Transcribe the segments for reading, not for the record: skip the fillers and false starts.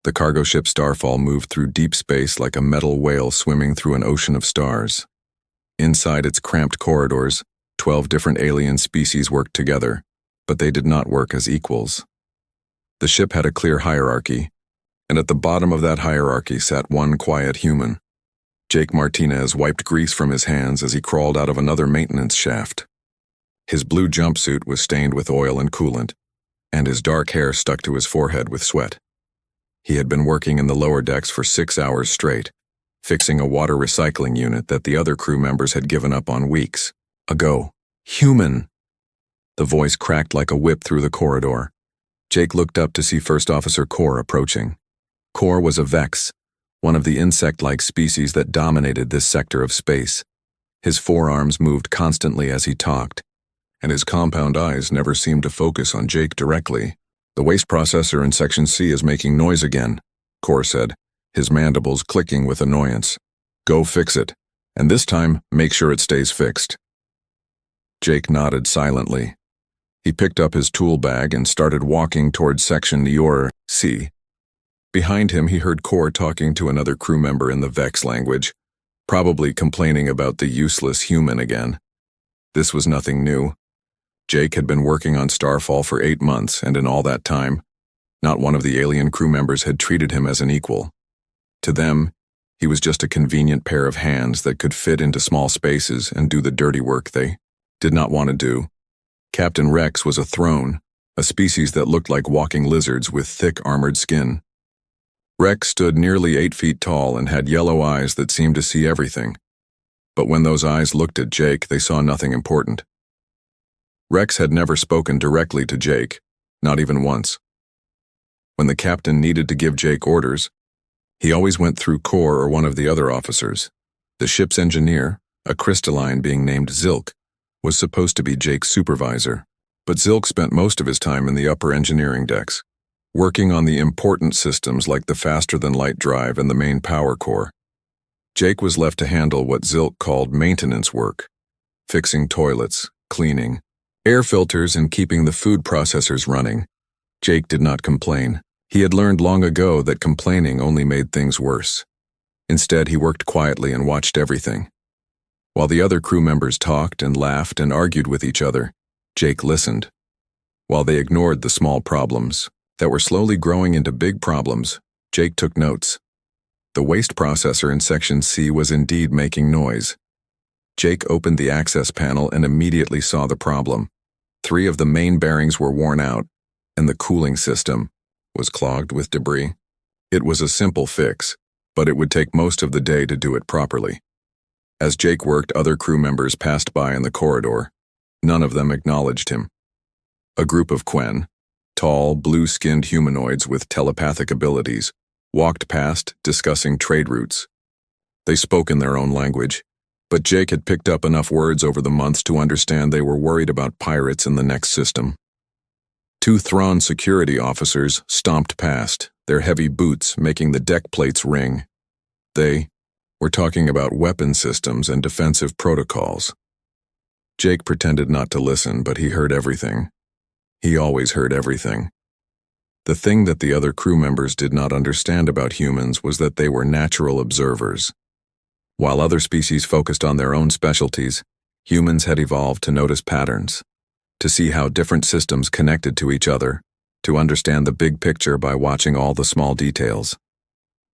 The cargo ship Starfall moved through deep space like a metal whale swimming through an ocean of stars. Inside its cramped corridors, 12 different alien species worked together, but they did not work as equals. The ship had a clear hierarchy, and at the bottom of that hierarchy sat one quiet human. Jake Martinez wiped grease from his hands as he crawled out of another maintenance shaft. His blue jumpsuit was stained with oil and coolant, and his dark hair stuck to his forehead with sweat. He had been working in the lower decks for 6 hours straight, fixing a water recycling unit that the other crew members had given up on weeks ago. Human! The voice cracked like a whip through the corridor. Jake looked up to see First Officer Kor approaching. Kor was a Vex, one of the insect-like species that dominated this sector of space. His forearms moved constantly as he talked, and his compound eyes never seemed to focus on Jake directly. "The waste processor in Section C is making noise again," Kor said, his mandibles clicking with annoyance. "Go fix it, and this time make sure it stays fixed." Jake nodded silently. He picked up his tool bag and started walking towards Section C. Behind him he heard Kor talking to another crew member in the Vex language, probably complaining about the useless human again. This was nothing new. Jake had been working on Starfall for 8 months, and in all that time, not one of the alien crew members had treated him as an equal. To them, he was just a convenient pair of hands that could fit into small spaces and do the dirty work they did not want to do. Captain Rex was a throne, a species that looked like walking lizards with thick armored skin. Rex stood nearly 8 feet tall and had yellow eyes that seemed to see everything. But when those eyes looked at Jake, they saw nothing important. Rex had never spoken directly to Jake, not even once. When the captain needed to give Jake orders, he always went through Kor or one of the other officers. The ship's engineer, a crystalline being named Zilk, was supposed to be Jake's supervisor, but Zilk spent most of his time in the upper engineering decks, working on the important systems like the faster-than-light drive and the main power core. Jake was left to handle what Zilk called maintenance work, fixing toilets, cleaning, air filters, and keeping the food processors running. Jake did not complain. He had learned long ago that complaining only made things worse. Instead, he worked quietly and watched everything. While the other crew members talked and laughed and argued with each other, Jake listened. While they ignored the small problems that were slowly growing into big problems, Jake took notes. The waste processor in Section C was indeed making noise. Jake opened the access panel and immediately saw the problem. 3 of the main bearings were worn out, and the cooling system was clogged with debris. It was a simple fix, but it would take most of the day to do it properly. As Jake worked, other crew members passed by in the corridor. None of them acknowledged him. A group of Quen, tall, blue-skinned humanoids with telepathic abilities, walked past, discussing trade routes. They spoke in their own language, but Jake had picked up enough words over the months to understand they were worried about pirates in the next system. 2 Thrawn security officers stomped past, their heavy boots making the deck plates ring. They were talking about weapon systems and defensive protocols. Jake pretended not to listen, but he heard everything. He always heard everything. The thing that the other crew members did not understand about humans was that they were natural observers. While other species focused on their own specialties, humans had evolved to notice patterns, to see how different systems connected to each other, to understand the big picture by watching all the small details.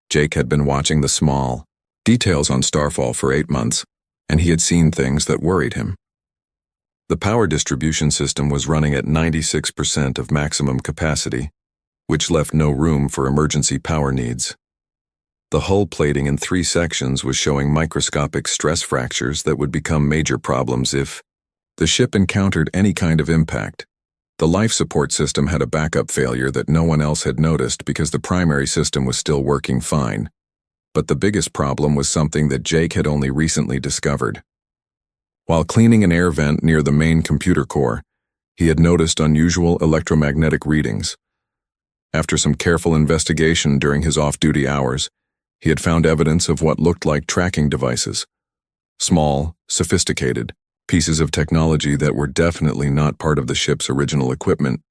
Jake had been watching the small details on Starfall for 8 months, and he had seen things that worried him. The power distribution system was running at 96% of maximum capacity, which left no room for emergency power needs. The hull plating in 3 sections was showing microscopic stress fractures that would become major problems if the ship encountered any kind of impact. The life support system had a backup failure that no one else had noticed because the primary system was still working fine. But the biggest problem was something that Jake had only recently discovered. While cleaning an air vent near the main computer core, he had noticed unusual electromagnetic readings. After some careful investigation during his off-duty hours, he had found evidence of what looked like tracking devices. Small, sophisticated pieces of technology that were definitely not part of the ship's original equipment.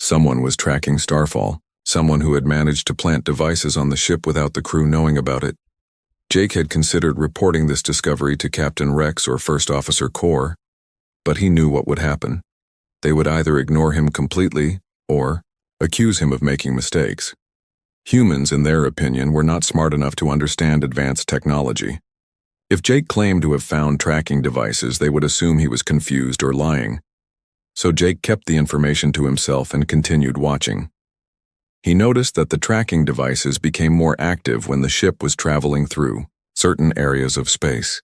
Someone was tracking Starfall, someone who had managed to plant devices on the ship without the crew knowing about it. Jake had considered reporting this discovery to Captain Rex or First Officer Core, but he knew what would happen. They would either ignore him completely or accuse him of making mistakes. Humans, in their opinion, were not smart enough to understand advanced technology. If Jake claimed to have found tracking devices, they would assume he was confused or lying. So Jake kept the information to himself and continued watching. He noticed that the tracking devices became more active when the ship was traveling through certain areas of space.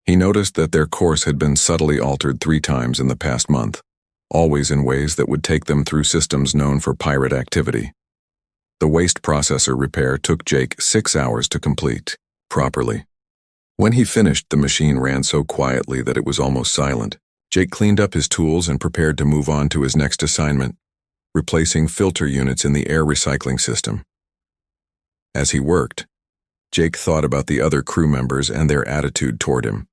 He noticed that their course had been subtly altered 3 times in the past month, always in ways that would take them through systems known for pirate activity. The waste processor repair took Jake 6 hours to complete properly. When he finished, the machine ran so quietly that it was almost silent. Jake cleaned up his tools and prepared to move on to his next assignment, replacing filter units in the air recycling system. As he worked, Jake thought about the other crew members and their attitude toward him.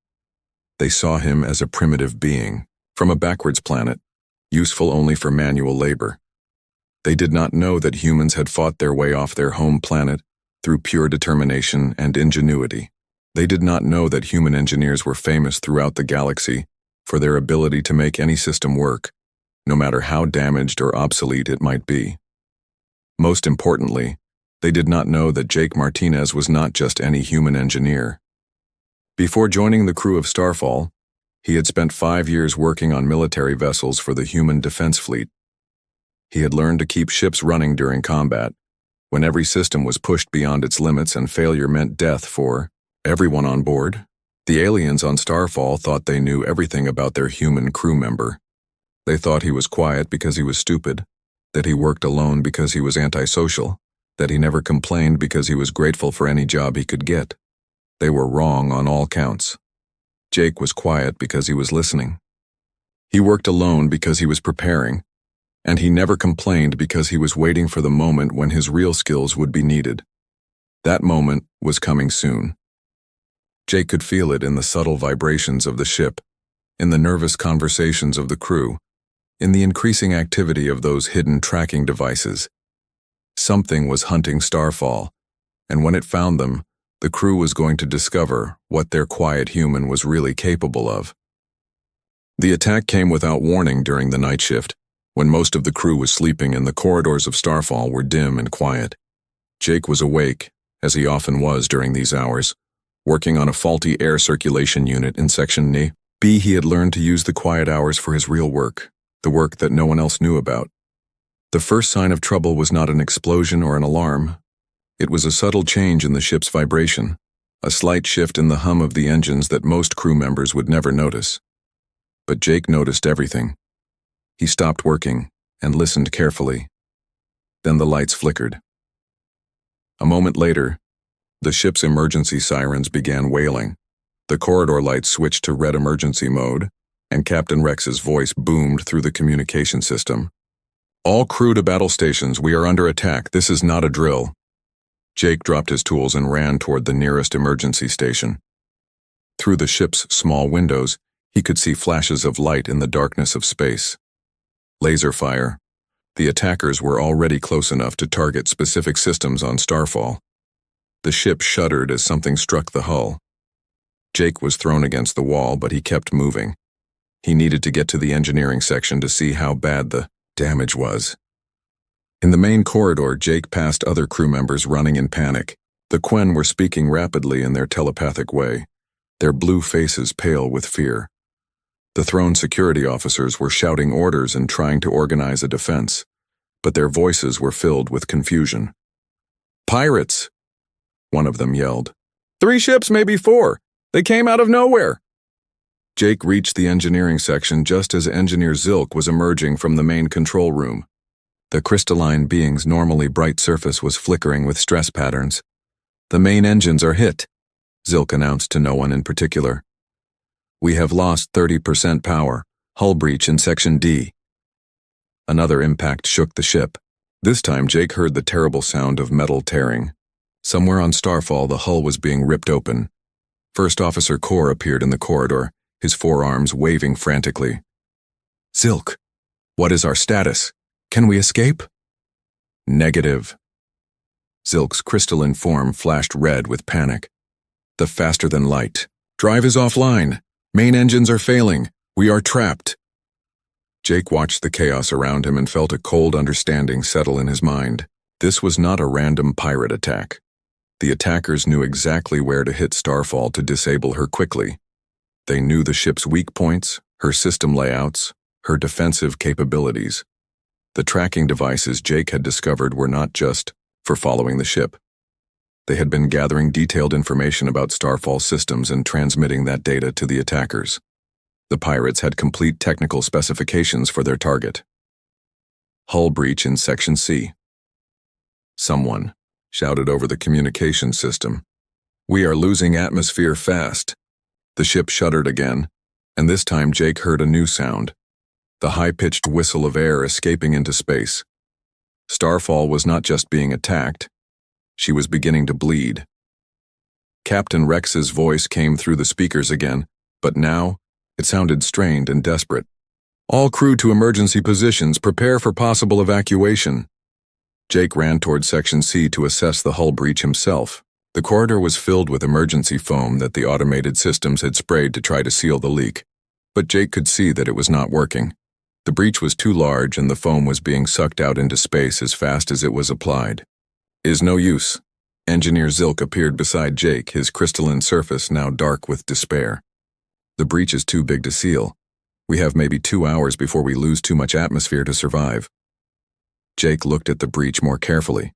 They saw him as a primitive being, from a backwards planet, useful only for manual labor. They did not know that humans had fought their way off their home planet through pure determination and ingenuity. They did not know that human engineers were famous throughout the galaxy for their ability to make any system work, no matter how damaged or obsolete it might be. Most importantly, they did not know that Jake Martinez was not just any human engineer. Before joining the crew of Starfall, he had spent 5 years working on military vessels for the Human Defense Fleet. He had learned to keep ships running during combat, when every system was pushed beyond its limits and failure meant death for everyone on board. The aliens on Starfall thought they knew everything about their human crew member. They thought he was quiet because he was stupid, that he worked alone because he was antisocial, that he never complained because he was grateful for any job he could get. They were wrong on all counts. Jake was quiet because he was listening. He worked alone because he was preparing, and he never complained because he was waiting for the moment when his real skills would be needed. That moment was coming soon. Jake could feel it in the subtle vibrations of the ship, in the nervous conversations of the crew, in the increasing activity of those hidden tracking devices. Something was hunting Starfall, and when it found them, the crew was going to discover what their quiet human was really capable of. The attack came without warning during the night shift, when most of the crew was sleeping and the corridors of Starfall were dim and quiet. Jake was awake, as he often was during these hours, working on a faulty air circulation unit in Section B. He had learned to use the quiet hours for his real work, the work that no one else knew about. The first sign of trouble was not an explosion or an alarm. It was a subtle change in the ship's vibration, a slight shift in the hum of the engines that most crew members would never notice. But Jake noticed everything. He stopped working and listened carefully. Then the lights flickered. A moment later, the ship's emergency sirens began wailing. The corridor lights switched to red emergency mode, and Captain Rex's voice boomed through the communication system. "All crew to battle stations, we are under attack. This is not a drill." Jake dropped his tools and ran toward the nearest emergency station. Through the ship's small windows, he could see flashes of light in the darkness of space. Laser fire. The attackers were already close enough to target specific systems on Starfall. The ship shuddered as something struck the hull. Jake was thrown against the wall, but he kept moving. He needed to get to the engineering section to see how bad the damage was. In the main corridor, Jake passed other crew members running in panic. The Quen were speaking rapidly in their telepathic way, their blue faces pale with fear. The throne security officers were shouting orders and trying to organize a defense, but their voices were filled with confusion. "Pirates!" one of them yelled. "3 ships, maybe 4. They came out of nowhere." Jake reached the engineering section just as Engineer Zilk was emerging from the main control room. The crystalline being's normally bright surface was flickering with stress patterns. "The main engines are hit," Zilk announced to no one in particular. "We have lost 30% power. Hull breach in Section D." Another impact shook the ship. This time Jake heard the terrible sound of metal tearing. Somewhere on Starfall, the hull was being ripped open. First Officer Core appeared in the corridor, his forearms waving frantically. "Zilk, what is our status? Can we escape?" Negative. Zilk's crystalline form flashed red with panic. The faster than light. Drive is offline. Main engines are failing. We are trapped. Jake watched the chaos around him and felt a cold understanding settle in his mind. This was not a random pirate attack. The attackers knew exactly where to hit Starfall to disable her quickly. They knew the ship's weak points, her system layouts, her defensive capabilities. The tracking devices Jake had discovered were not just for following the ship. They had been gathering detailed information about Starfall systems and transmitting that data to the attackers. The pirates had complete technical specifications for their target. Hull breach in Section C. Someone shouted over the communication system. We are losing atmosphere fast. The ship shuddered again, and this time Jake heard a new sound. The high-pitched whistle of air escaping into space. Starfall was not just being attacked. She was beginning to bleed. Captain Rex's voice came through the speakers again, but now it sounded strained and desperate. All crew to emergency positions, prepare for possible evacuation. Jake ran toward Section C to assess the hull breach himself. The corridor was filled with emergency foam that the automated systems had sprayed to try to seal the leak. But Jake could see that it was not working. The breach was too large and the foam was being sucked out into space as fast as it was applied. Is no use. Engineer Zilk appeared beside Jake, his crystalline surface now dark with despair. The breach is too big to seal. We have maybe 2 hours before we lose too much atmosphere to survive. Jake looked at the breach more carefully.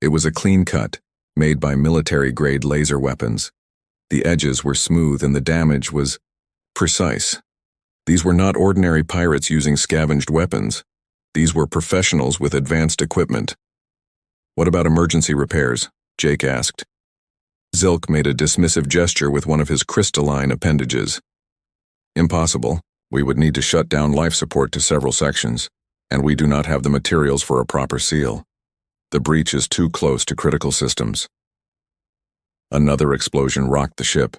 It was a clean cut, made by military-grade laser weapons. The edges were smooth and the damage was precise. These were not ordinary pirates using scavenged weapons. These were professionals with advanced equipment. What about emergency repairs? Jake asked. Zilk made a dismissive gesture with one of his crystalline appendages. Impossible. We would need to shut down life support to several sections, and we do not have the materials for a proper seal. The breach is too close to critical systems. Another explosion rocked the ship.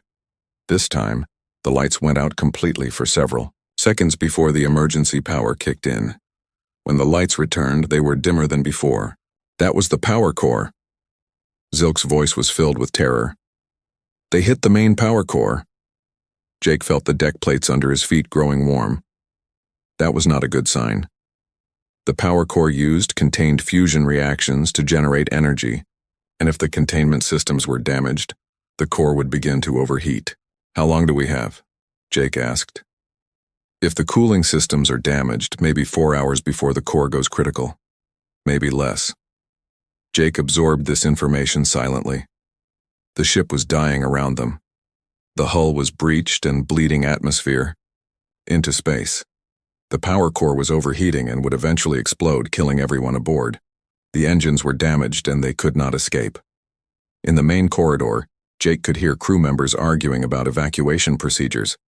This time, the lights went out completely for several seconds before the emergency power kicked in. When the lights returned, they were dimmer than before. That was the power core. Zilk's voice was filled with terror. They hit the main power core. Jake felt the deck plates under his feet growing warm. That was not a good sign. The power core used contained fusion reactions to generate energy, and if the containment systems were damaged, the core would begin to overheat. How long do we have? Jake asked. If the cooling systems are damaged, maybe 4 hours before the core goes critical. Maybe less. Jake absorbed this information silently. The ship was dying around them. The hull was breached and bleeding atmosphere into space. The power core was overheating and would eventually explode, killing everyone aboard. The engines were damaged and they could not escape. In the main corridor, Jake could hear crew members arguing about evacuation procedures.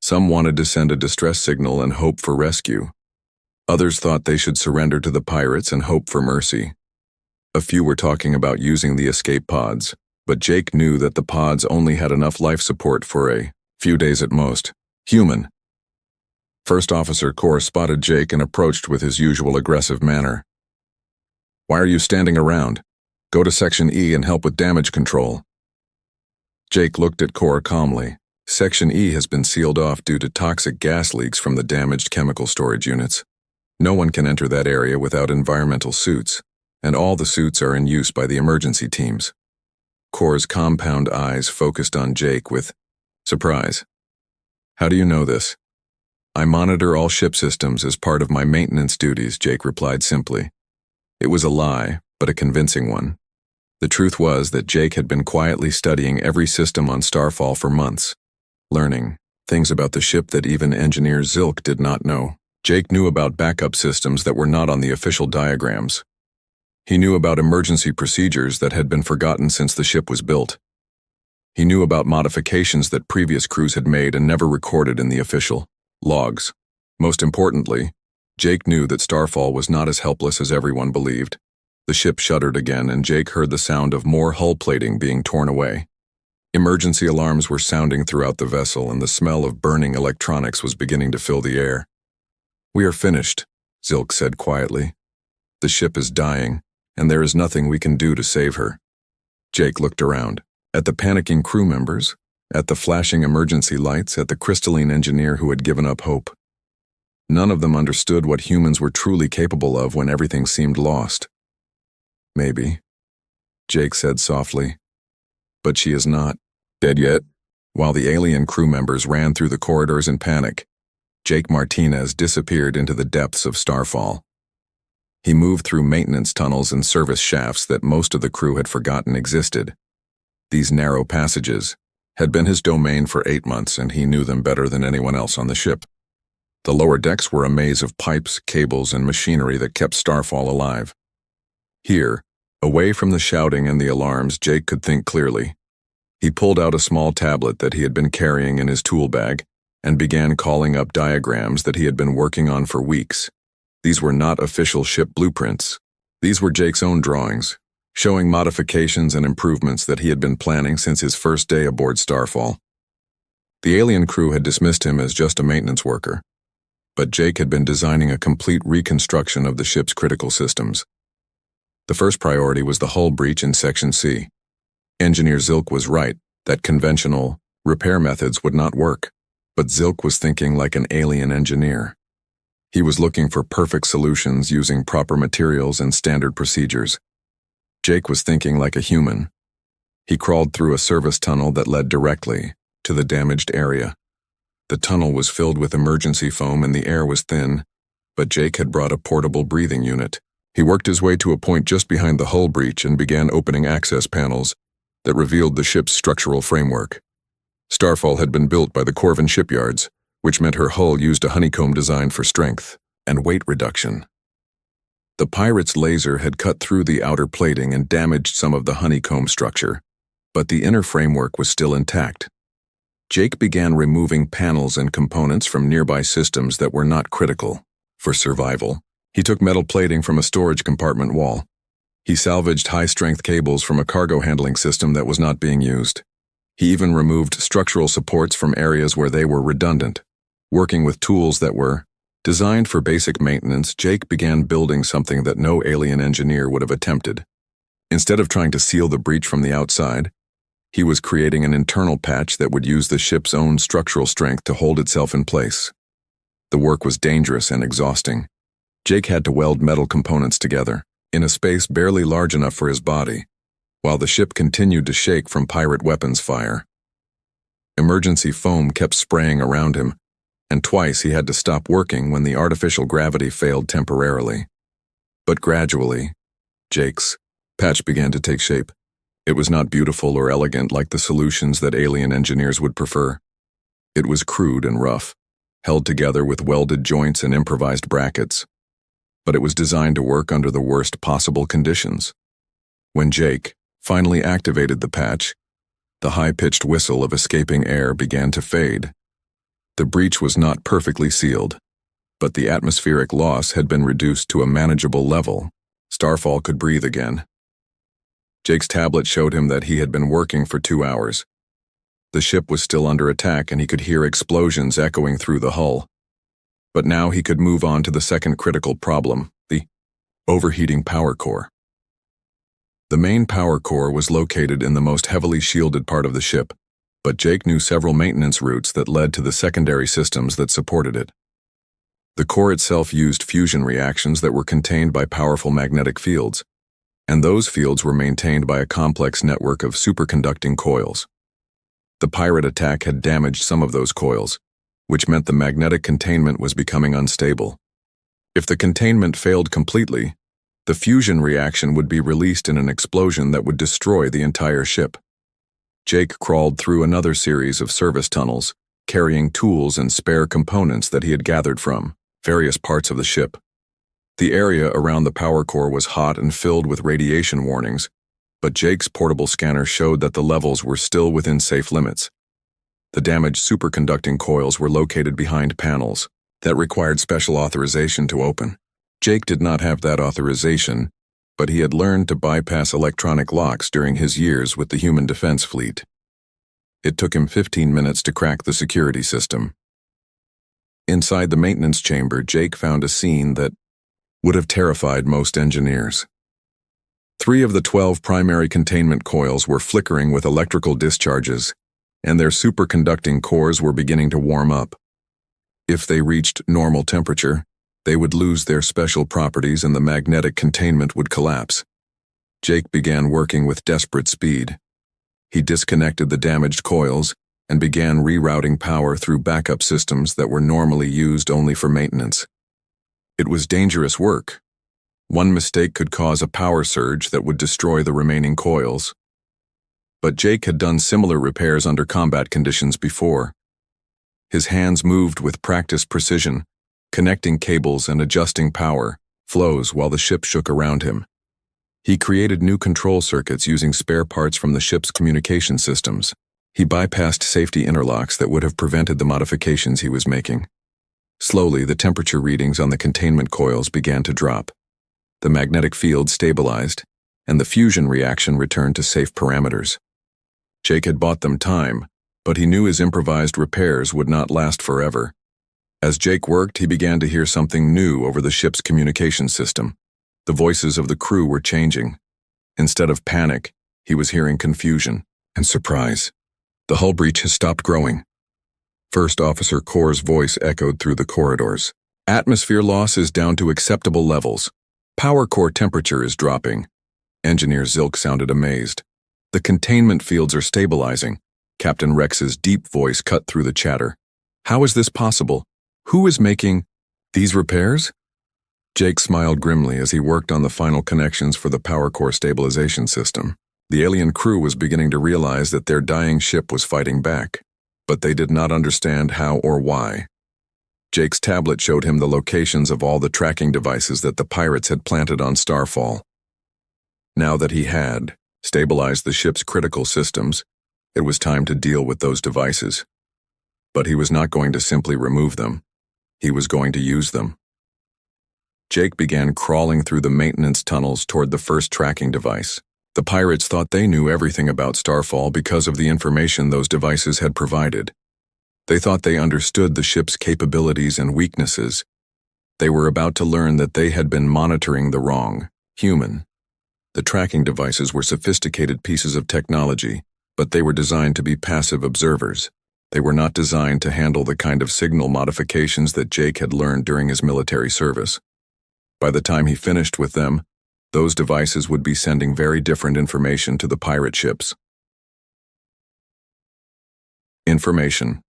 Some wanted to send a distress signal and hope for rescue. Others thought they should surrender to the pirates and hope for mercy. A few were talking about using the escape pods, but Jake knew that the pods only had enough life support for a few days at most. Human. First Officer Core spotted Jake and approached with his usual aggressive manner. Why are you standing around? Go to Section E and help with damage control. Jake looked at Core calmly. Section E has been sealed off due to toxic gas leaks from the damaged chemical storage units. No one can enter that area without environmental suits, and all the suits are in use by the emergency teams. Core's compound eyes focused on Jake with surprise. How do you know this? I monitor all ship systems as part of my maintenance duties, Jake replied simply. It was a lie, but a convincing one. The truth was that Jake had been quietly studying every system on Starfall for months, learning things about the ship that even engineer Zilk did not know. Jake knew about backup systems that were not on the official diagrams. He knew about emergency procedures that had been forgotten since the ship was built. He knew about modifications that previous crews had made and never recorded in the official logs. Most importantly, Jake knew that Starfall was not as helpless as everyone believed. The ship shuddered again, and Jake heard the sound of more hull plating being torn away. Emergency alarms were sounding throughout the vessel, and the smell of burning electronics was beginning to fill the air. We are finished, Zilk said quietly. The ship is dying, and there is nothing we can do to save her." Jake looked around, at the panicking crew members, at the flashing emergency lights, at the crystalline engineer who had given up hope. None of them understood what humans were truly capable of when everything seemed lost. "Maybe," Jake said softly, "but she is not dead yet." While the alien crew members ran through the corridors in panic, Jake Martinez disappeared into the depths of Starfall. He moved through maintenance tunnels and service shafts that most of the crew had forgotten existed. These narrow passages had been his domain for 8 months, and he knew them better than anyone else on the ship. The lower decks were a maze of pipes, cables, and machinery that kept Starfall alive. Here, away from the shouting and the alarms, Jake could think clearly. He pulled out a small tablet that he had been carrying in his tool bag and began calling up diagrams that he had been working on for weeks. These were not official ship blueprints. These were Jake's own drawings, showing modifications and improvements that he had been planning since his first day aboard Starfall. The alien crew had dismissed him as just a maintenance worker, but Jake had been designing a complete reconstruction of the ship's critical systems. The first priority was the hull breach in Section C. Engineer Zilk was right that conventional repair methods would not work, but Zilk was thinking like an alien engineer. He was looking for perfect solutions using proper materials and standard procedures. Jake was thinking like a human. He crawled through a service tunnel that led directly to the damaged area. The tunnel was filled with emergency foam and the air was thin, but Jake had brought a portable breathing unit. He worked his way to a point just behind the hull breach and began opening access panels that revealed the ship's structural framework. Starfall had been built by the Corvin shipyards, which meant her hull used a honeycomb design for strength and weight reduction. The pirate's laser had cut through the outer plating and damaged some of the honeycomb structure, but the inner framework was still intact. Jake began removing panels and components from nearby systems that were not critical for survival. He took metal plating from a storage compartment wall. He salvaged high-strength cables from a cargo handling system that was not being used. He even removed structural supports from areas where they were redundant. Working with tools that were designed for basic maintenance, Jake began building something that no alien engineer would have attempted. Instead of trying to seal the breach from the outside, he was creating an internal patch that would use the ship's own structural strength to hold itself in place. The work was dangerous and exhausting. Jake had to weld metal components together, in a space barely large enough for his body, while the ship continued to shake from pirate weapons fire. Emergency foam kept spraying around him, and twice he had to stop working when the artificial gravity failed temporarily. But gradually, Jake's patch began to take shape. It was not beautiful or elegant like the solutions that alien engineers would prefer. It was crude and rough, held together with welded joints and improvised brackets. But it was designed to work under the worst possible conditions. When Jake finally activated the patch, the high-pitched whistle of escaping air began to fade. The breach was not perfectly sealed, but the atmospheric loss had been reduced to a manageable level. Starfall could breathe again. Jake's tablet showed him that he had been working for 2 hours. The ship was still under attack and he could hear explosions echoing through the hull. But now he could move on to the second critical problem, the overheating power core. The main power core was located in the most heavily shielded part of the ship, but Jake knew several maintenance routes that led to the secondary systems that supported it. The core itself used fusion reactions that were contained by powerful magnetic fields, and those fields were maintained by a complex network of superconducting coils. The pirate attack had damaged some of those coils, which meant the magnetic containment was becoming unstable. If the containment failed completely, the fusion reaction would be released in an explosion that would destroy the entire ship. Jake crawled through another series of service tunnels, carrying tools and spare components that he had gathered from various parts of the ship. The area around the power core was hot and filled with radiation warnings, but Jake's portable scanner showed that the levels were still within safe limits. The damaged superconducting coils were located behind panels that required special authorization to open. Jake did not have that authorization, but he had learned to bypass electronic locks during his years with the Human Defense Fleet. It took him 15 minutes to crack the security system. Inside the maintenance chamber, Jake found a scene that would have terrified most engineers. 3 of the 12 primary containment coils were flickering with electrical discharges, and their superconducting cores were beginning to warm up. If they reached normal temperature, they would lose their special properties and the magnetic containment would collapse. Jake began working with desperate speed. He disconnected the damaged coils and began rerouting power through backup systems that were normally used only for maintenance. It was dangerous work. One mistake could cause a power surge that would destroy the remaining coils. But Jake had done similar repairs under combat conditions before. His hands moved with practiced precision, connecting cables and adjusting power flows while the ship shook around him. He created new control circuits using spare parts from the ship's communication systems. He bypassed safety interlocks that would have prevented the modifications he was making. Slowly, the temperature readings on the containment coils began to drop. The magnetic field stabilized, and the fusion reaction returned to safe parameters. Jake had bought them time, but he knew his improvised repairs would not last forever. As Jake worked, he began to hear something new over the ship's communication system. The voices of the crew were changing. Instead of panic, he was hearing confusion and surprise. The hull breach has stopped growing. First Officer Core's voice echoed through the corridors. Atmosphere loss is down to acceptable levels. Power core temperature is dropping. Engineer Zilk sounded amazed. The containment fields are stabilizing. Captain Rex's deep voice cut through the chatter. How is this possible? Who is making these repairs? Jake smiled grimly as he worked on the final connections for the power core stabilization system. The alien crew was beginning to realize that their dying ship was fighting back, but they did not understand how or why. Jake's tablet showed him the locations of all the tracking devices that the pirates had planted on Starfall. Now that he had stabilized the ship's critical systems, it was time to deal with those devices. But he was not going to simply remove them. He was going to use them. Jake began crawling through the maintenance tunnels toward the first tracking device. The pirates thought they knew everything about Starfall because of the information those devices had provided. They thought they understood the ship's capabilities and weaknesses. They were about to learn that they had been monitoring the wrong human. The tracking devices were sophisticated pieces of technology, but they were designed to be passive observers. They were not designed to handle the kind of signal modifications that Jake had learned during his military service. By the time he finished with them, those devices would be sending very different information to the pirate ships. Information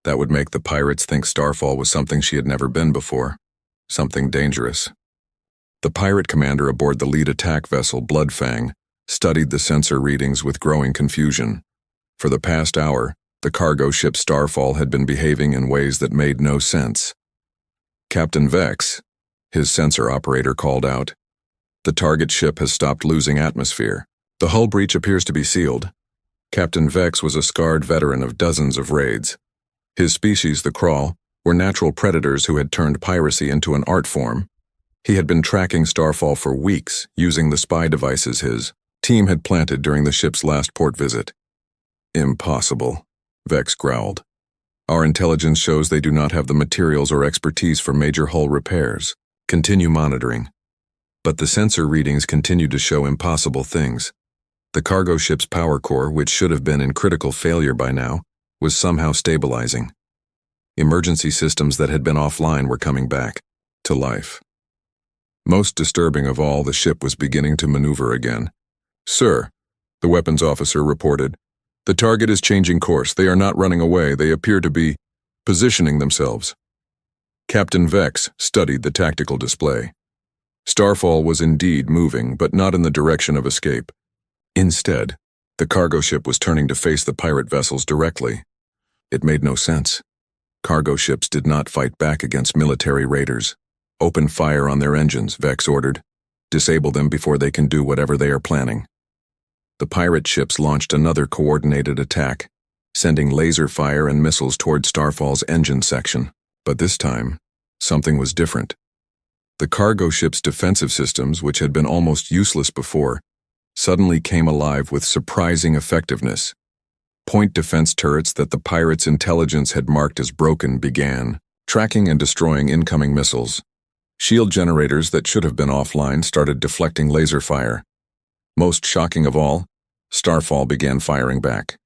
that would make the pirates think Starfall was something she had never been before, something dangerous. The pirate commander aboard the lead attack vessel, Bloodfang, studied the sensor readings with growing confusion. For the past hour, the cargo ship Starfall had been behaving in ways that made no sense. Captain Vex, his sensor operator, called out, "The target ship has stopped losing atmosphere. The hull breach appears to be sealed." Captain Vex was a scarred veteran of dozens of raids. His species, the Crawl, were natural predators who had turned piracy into an art form. He had been tracking Starfall for weeks using the spy devices his team had planted during the ship's last port visit. "Impossible," Vex growled. "Our intelligence shows they do not have the materials or expertise for major hull repairs. Continue monitoring." But the sensor readings continued to show impossible things. The cargo ship's power core, which should have been in critical failure by now, was somehow stabilizing. Emergency systems that had been offline were coming back to life. Most disturbing of all, the ship was beginning to maneuver again. "Sir," the weapons officer reported, "the target is changing course. They are not running away. They appear to be positioning themselves." Captain Vex studied the tactical display. Starfall was indeed moving, but not in the direction of escape. Instead, the cargo ship was turning to face the pirate vessels directly. It made no sense. Cargo ships did not fight back against military raiders. "Open fire on their engines," Vex ordered. "Disable them before they can do whatever they are planning." The pirate ships launched another coordinated attack, sending laser fire and missiles toward Starfall's engine section. But this time, something was different. The cargo ship's defensive systems, which had been almost useless before, suddenly came alive with surprising effectiveness. Point defense turrets that the pirates' intelligence had marked as broken began tracking and destroying incoming missiles. Shield generators that should have been offline started deflecting laser fire. Most shocking of all, Starfall began firing back.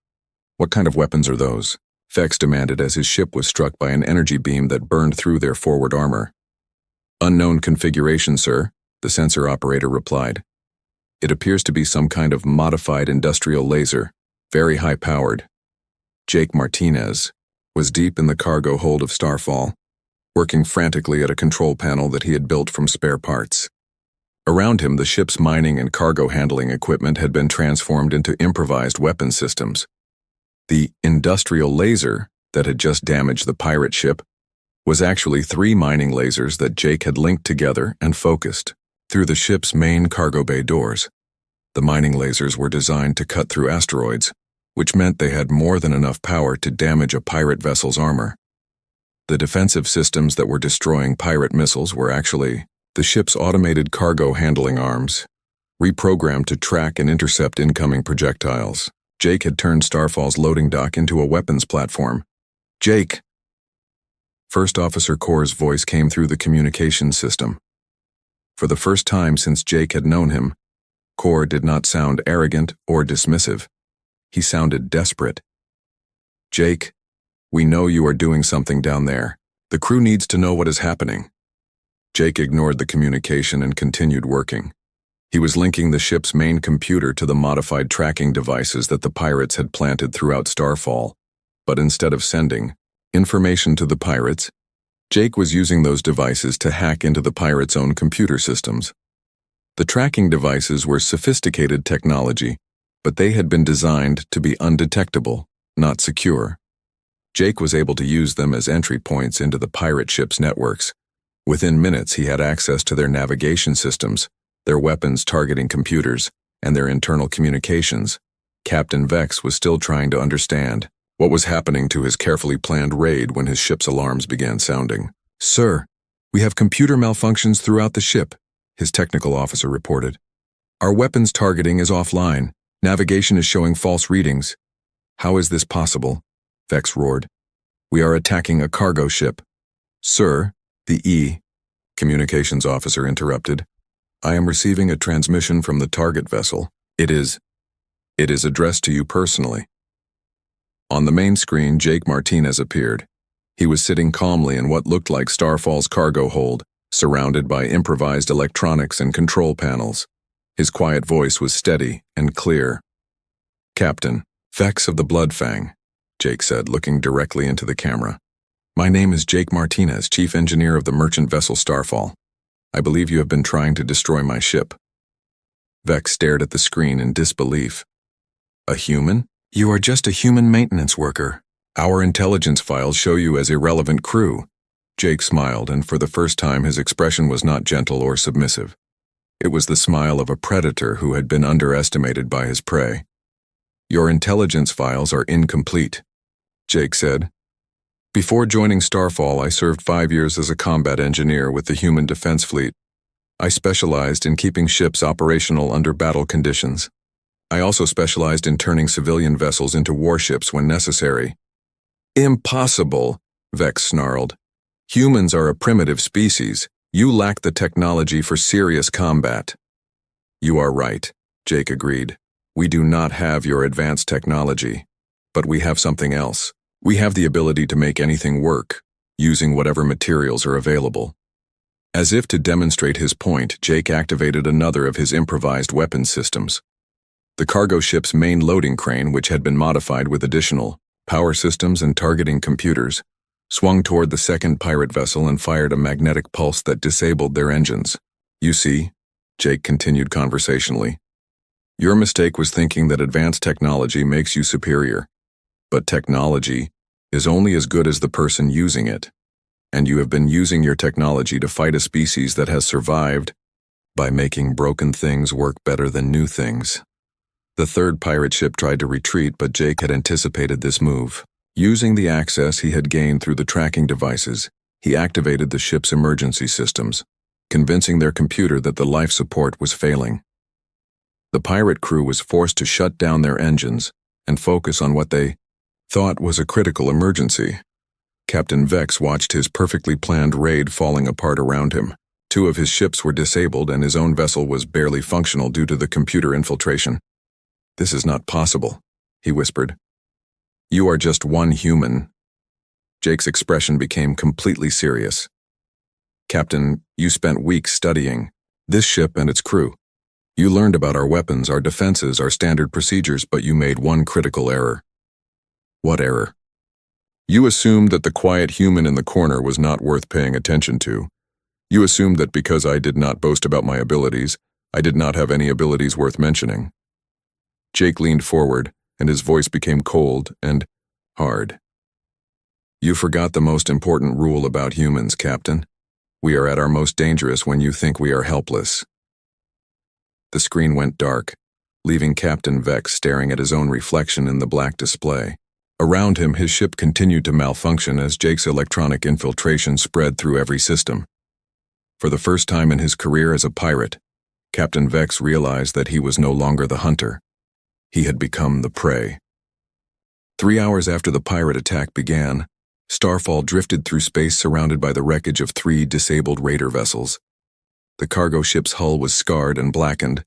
"What kind of weapons are those?" Vex demanded as his ship was struck by an energy beam that burned through their forward armor. "Unknown configuration, sir," the sensor operator replied. "It appears to be some kind of modified industrial laser, very high-powered." Jake Martinez was deep in the cargo hold of Starfall, working frantically at a control panel that he had built from spare parts. Around him, the ship's mining and cargo handling equipment had been transformed into improvised weapon systems. The industrial laser that had just damaged the pirate ship was actually 3 mining lasers that Jake had linked together and focused through the ship's main cargo bay doors. The mining lasers were designed to cut through asteroids, which meant they had more than enough power to damage a pirate vessel's armor. The defensive systems that were destroying pirate missiles were actually the ship's automated cargo handling arms, reprogrammed to track and intercept incoming projectiles. Jake had turned Starfall's loading dock into a weapons platform. "Jake!" First Officer Kor's voice came through the communications system. For the first time since Jake had known him, Kor did not sound arrogant or dismissive. He sounded desperate. "Jake, we know you are doing something down there. The crew needs to know what is happening." Jake ignored the communication and continued working. He was linking the ship's main computer to the modified tracking devices that the pirates had planted throughout Starfall. But instead of sending information to the pirates, Jake was using those devices to hack into the pirates' own computer systems. The tracking devices were sophisticated technology, but they had been designed to be undetectable, not secure. Jake was able to use them as entry points into the pirate ship's networks. Within minutes, he had access to their navigation systems, their weapons targeting computers, and their internal communications. Captain Vex was still trying to understand what was happening to his carefully planned raid when his ship's alarms began sounding. "Sir, we have computer malfunctions throughout the ship," his technical officer reported. "Our weapons targeting is offline. Navigation is showing false readings." "How is this possible?" Vex roared. "We are attacking a cargo ship." "Sir," the communications officer interrupted. "I am receiving a transmission from the target vessel. It is addressed to you personally." On the main screen, Jake Martinez appeared. He was sitting calmly in what looked like Starfall's cargo hold, surrounded by improvised electronics and control panels. His quiet voice was steady and clear. "Captain Vex of the Bloodfang," Jake said, looking directly into the camera. "My name is Jake Martinez, Chief Engineer of the merchant vessel Starfall. I believe you have been trying to destroy my ship." Vex stared at the screen in disbelief. "A human? You are just a human maintenance worker. Our intelligence files show you as irrelevant crew." Jake smiled, and for the first time his expression was not gentle or submissive. It was the smile of a predator who had been underestimated by his prey. "Your intelligence files are incomplete," Jake said. "Before joining Starfall, I served 5 years as a combat engineer with the Human Defense Fleet. I specialized in keeping ships operational under battle conditions. I also specialized in turning civilian vessels into warships when necessary." "Impossible," Vex snarled. "Humans are a primitive species. You lack the technology for serious combat." "You are right," Jake agreed. "We do not have your advanced technology. But we have something else. We have the ability to make anything work, using whatever materials are available." As if to demonstrate his point, Jake activated another of his improvised weapons systems. The cargo ship's main loading crane, which had been modified with additional power systems and targeting computers, swung toward the second pirate vessel and fired a magnetic pulse that disabled their engines. "You see," Jake continued conversationally, "your mistake was thinking that advanced technology makes you superior. But technology is only as good as the person using it, and you have been using your technology to fight a species that has survived by making broken things work better than new things." The third pirate ship tried to retreat, but Jake had anticipated this move. Using the access he had gained through the tracking devices, he activated the ship's emergency systems, convincing their computer that the life support was failing. The pirate crew was forced to shut down their engines and focus on what they thought was a critical emergency. Captain Vex watched his perfectly planned raid falling apart around him. Two of his ships were disabled and his own vessel was barely functional due to the computer infiltration. "This is not possible," he whispered. "You are just one human." Jake's expression became completely serious. "Captain, you spent weeks studying this ship and its crew. You learned about our weapons, our defenses, our standard procedures, but you made one critical error." "What error?" "You assumed that the quiet human in the corner was not worth paying attention to. You assumed that because I did not boast about my abilities, I did not have any abilities worth mentioning." Jake leaned forward, and his voice became cold and hard. "You forgot the most important rule about humans, Captain. We are at our most dangerous when you think we are helpless." The screen went dark, leaving Captain Vex staring at his own reflection in the black display. Around him, his ship continued to malfunction as Jake's electronic infiltration spread through every system. For the first time in his career as a pirate, Captain Vex realized that he was no longer the hunter. He had become the prey. 3 hours after the pirate attack began, Starfall drifted through space surrounded by the wreckage of 3 disabled raider vessels. The cargo ship's hull was scarred and blackened,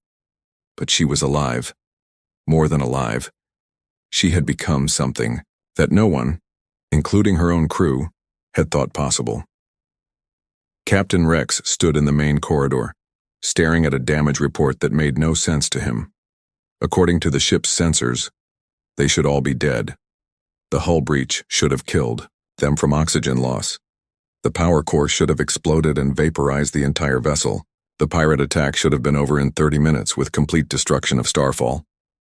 but she was alive. More than alive. She had become something that no one, including her own crew, had thought possible. Captain Rex stood in the main corridor, staring at a damage report that made no sense to him. According to the ship's sensors, they should all be dead. The hull breach should have killed them from oxygen loss. The power core should have exploded and vaporized the entire vessel. The pirate attack should have been over in 30 minutes with complete destruction of Starfall.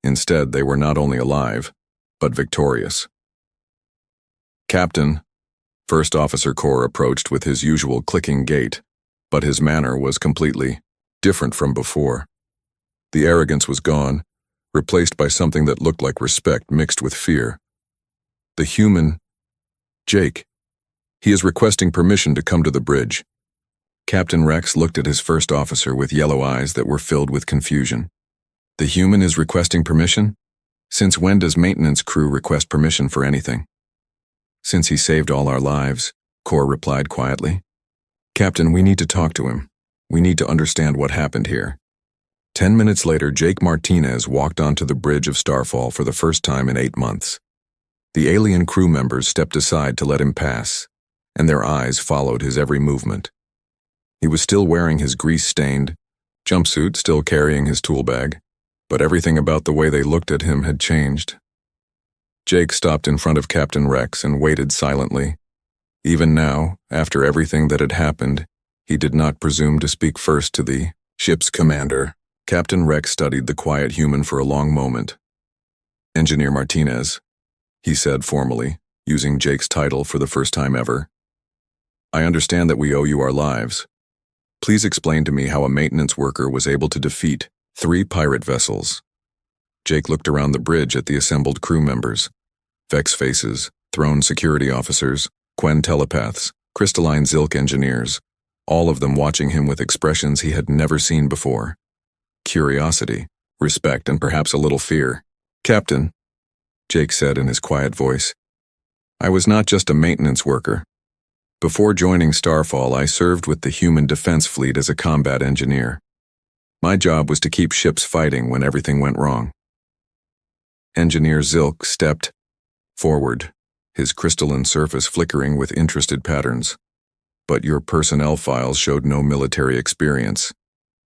Instead, they were not only alive, but victorious. "Captain," First Officer Core approached with his usual clicking gait, but his manner was completely different from before. The arrogance was gone, replaced by something that looked like respect mixed with fear. "The human, Jake, he is requesting permission to come to the bridge." Captain Rex looked at his first officer with yellow eyes that were filled with confusion. "The human is requesting permission? Since when does maintenance crew request permission for anything?" "Since he saved all our lives," Core replied quietly. "Captain, we need to talk to him. We need to understand what happened here." 10 minutes later, Jake Martinez walked onto the bridge of Starfall for the first time in 8 months. The alien crew members stepped aside to let him pass, and their eyes followed his every movement. He was still wearing his grease-stained jumpsuit, still carrying his tool bag, but everything about the way they looked at him had changed. Jake stopped in front of Captain Rex and waited silently. Even now, after everything that had happened, he did not presume to speak first to the ship's commander. Captain Rex studied the quiet human for a long moment. "Engineer Martinez," he said formally, using Jake's title for the first time ever. "I understand that we owe you our lives. Please explain to me how a maintenance worker was able to defeat 3 pirate vessels." Jake looked around the bridge at the assembled crew members. Vex faces, Throne security officers, Quen telepaths, Crystalline Zilk engineers, all of them watching him with expressions he had never seen before. Curiosity, respect, and perhaps a little fear. "Captain," Jake said in his quiet voice, "I was not just a maintenance worker. Before joining Starfall, I served with the Human Defense Fleet as a combat engineer. My job was to keep ships fighting when everything went wrong." Engineer Zilk stepped forward, his crystalline surface flickering with interested patterns. "But your personnel files showed no military experience.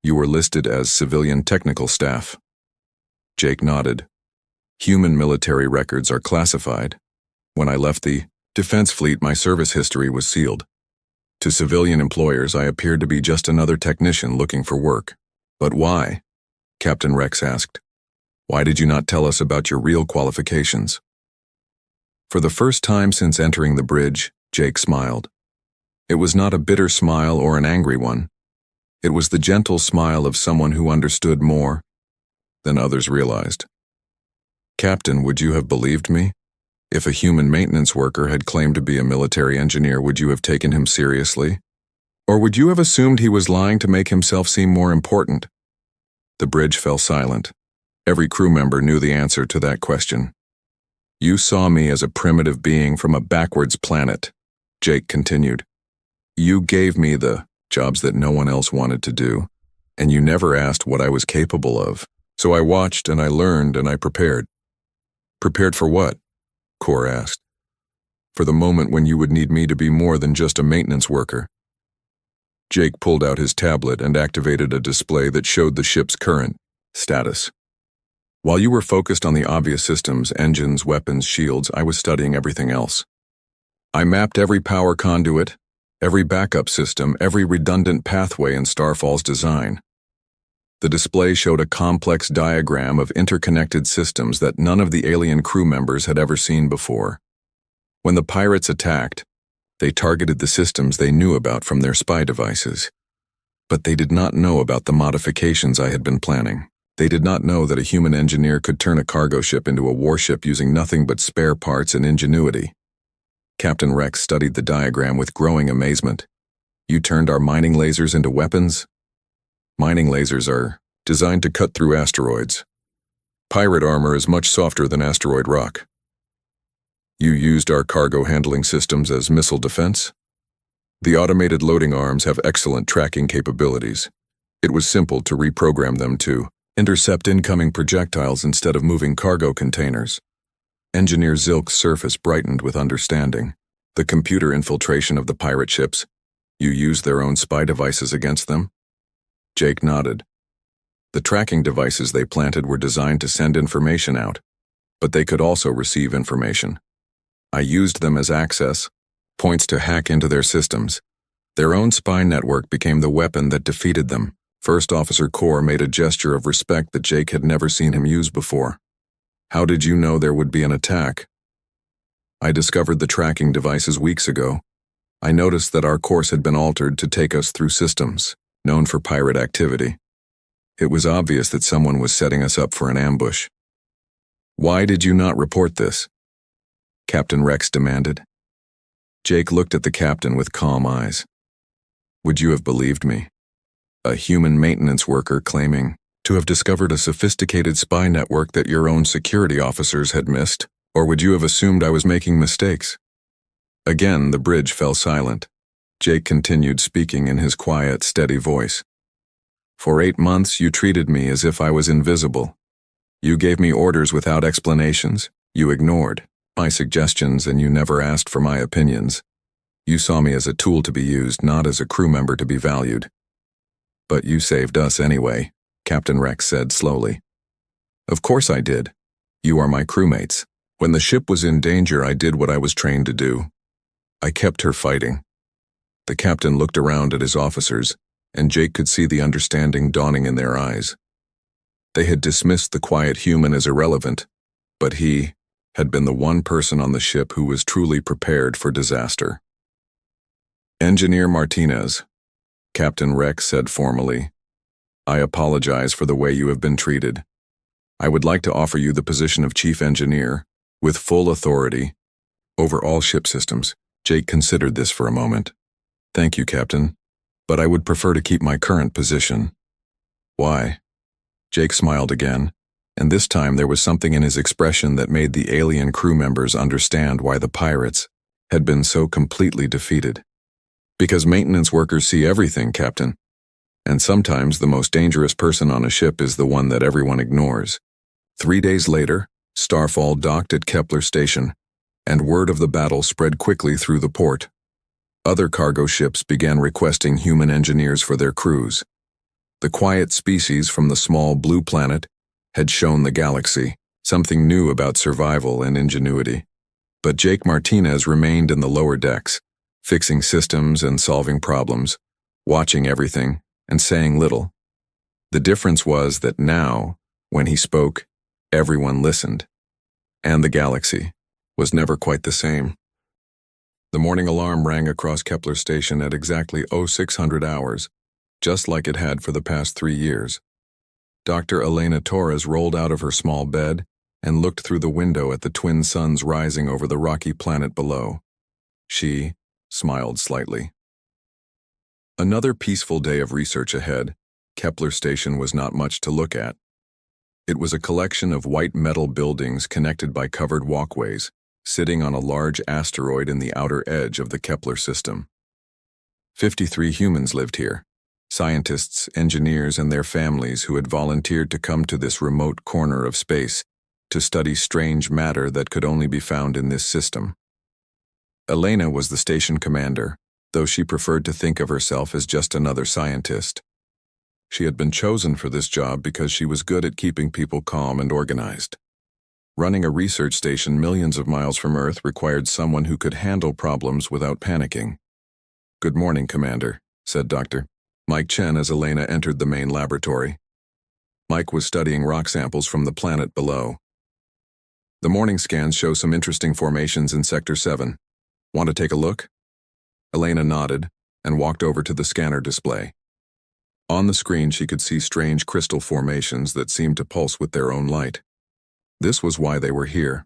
You were listed as civilian technical staff." Jake nodded. "Human military records are classified. When I left the Defense Fleet, my service history was sealed. To civilian employers, I appeared to be just another technician looking for work." "But why?" Captain Rex asked. "Why did you not tell us about your real qualifications?" For the first time since entering the bridge, Jake smiled. It was not a bitter smile or an angry one. It was the gentle smile of someone who understood more than others realized. "Captain, would you have believed me? If a human maintenance worker had claimed to be a military engineer, would you have taken him seriously? Or would you have assumed he was lying to make himself seem more important?" The bridge fell silent. Every crew member knew the answer to that question. "You saw me as a primitive being from a backwards planet," Jake continued. "You gave me the jobs that no one else wanted to do, and you never asked what I was capable of. So I watched and I learned and I prepared. Prepared for what? Kor asked. For the moment when you would need me to be more than just a maintenance worker. Jake pulled out his tablet and activated a display that showed the ship's current status. While you were focused on the obvious systems, engines, weapons, shields, I was studying everything else. I mapped every power conduit, every backup system, every redundant pathway in Starfall's design. The display showed a complex diagram of interconnected systems that none of the alien crew members had ever seen before. When the pirates attacked, they targeted the systems they knew about from their spy devices. But they did not know about the modifications I had been planning. They did not know that a human engineer could turn a cargo ship into a warship using nothing but spare parts and ingenuity. Captain Rex studied the diagram with growing amazement. You turned our mining lasers into weapons? Mining lasers are designed to cut through asteroids. Pirate armor is much softer than asteroid rock. You used our cargo handling systems as missile defense? The automated loading arms have excellent tracking capabilities. It was simple to reprogram them to intercept incoming projectiles instead of moving cargo containers. Engineer Zilk's surface brightened with understanding. The computer infiltration of the pirate ships, you used their own spy devices against them? Jake nodded. The tracking devices they planted were designed to send information out, but they could also receive information. I used them as access points to hack into their systems. Their own spy network became the weapon that defeated them. First Officer Kor made a gesture of respect that Jake had never seen him use before. How did you know there would be an attack? I discovered the tracking devices weeks ago. I noticed that our course had been altered to take us through systems known for pirate activity. It was obvious that someone was setting us up for an ambush. Why did you not report this? Captain Rex demanded. Jake looked at the captain with calm eyes. Would you have believed me? A human maintenance worker claiming to have discovered a sophisticated spy network that your own security officers had missed, or would you have assumed I was making mistakes? Again, the bridge fell silent. Jake continued speaking in his quiet, steady voice. For 8 months, you treated me as if I was invisible. You gave me orders without explanations. You ignored my suggestions and you never asked for my opinions. You saw me as a tool to be used, not as a crew member to be valued. But you saved us anyway, Captain Rex said slowly. Of course I did. You are my crewmates. When the ship was in danger, I did what I was trained to do. I kept her fighting. The captain looked around at his officers, and Jake could see the understanding dawning in their eyes. They had dismissed the quiet human as irrelevant, but he had been the one person on the ship who was truly prepared for disaster. Engineer Martinez, Captain Rex said formally, I apologize for the way you have been treated. I would like to offer you the position of Chief Engineer, with full authority over all ship systems. Jake considered this for a moment. Thank you, Captain, but I would prefer to keep my current position. Why? Jake smiled again, and this time there was something in his expression that made the alien crew members understand why the pirates had been so completely defeated. Because maintenance workers see everything, Captain, and sometimes the most dangerous person on a ship is the one that everyone ignores. 3 days later, Starfall docked at Kepler Station, and word of the battle spread quickly through the port. Other cargo ships began requesting human engineers for their crews. The quiet species from the small blue planet had shown the galaxy something new about survival and ingenuity. But Jake Martinez remained in the lower decks, fixing systems and solving problems, watching everything and saying little. The difference was that now, when he spoke, everyone listened, and the galaxy was never quite the same. The morning alarm rang across Kepler Station at exactly 0600 hours, just like it had for the past 3 years. Dr. Elena Torres rolled out of her small bed and looked through the window at the twin suns rising over the rocky planet below. She smiled slightly. Another peaceful day of research ahead. Kepler Station was not much to look at. It was a collection of white metal buildings connected by covered walkways, sitting on a large asteroid in the outer edge of the Kepler system. 53 humans lived here. Scientists, engineers, and their families who had volunteered to come to this remote corner of space to study strange matter that could only be found in this system. Elena was the station commander, though she preferred to think of herself as just another scientist. She had been chosen for this job because she was good at keeping people calm and organized. Running a research station millions of miles from Earth required someone who could handle problems without panicking. "Good morning, Commander," said Dr. Mike Chen as Elena entered the main laboratory. Mike was studying rock samples from the planet below. "The morning scans show some interesting formations in Sector 7. Want to take a look?" Elena nodded and walked over to the scanner display. On the screen she could see strange crystal formations that seemed to pulse with their own light. This was why they were here,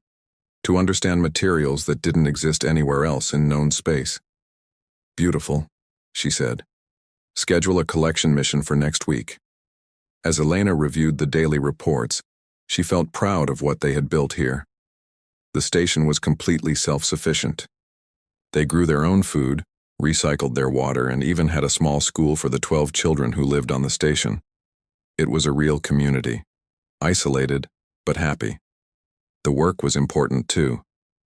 to understand materials that didn't exist anywhere else in known space. "Beautiful," she said. "Schedule a collection mission for next week." As Elena reviewed the daily reports, she felt proud of what they had built here. The station was completely self-sufficient. They grew their own food, recycled their water, and even had a small school for the 12 children who lived on the station. It was a real community, isolated but happy. The work was important too.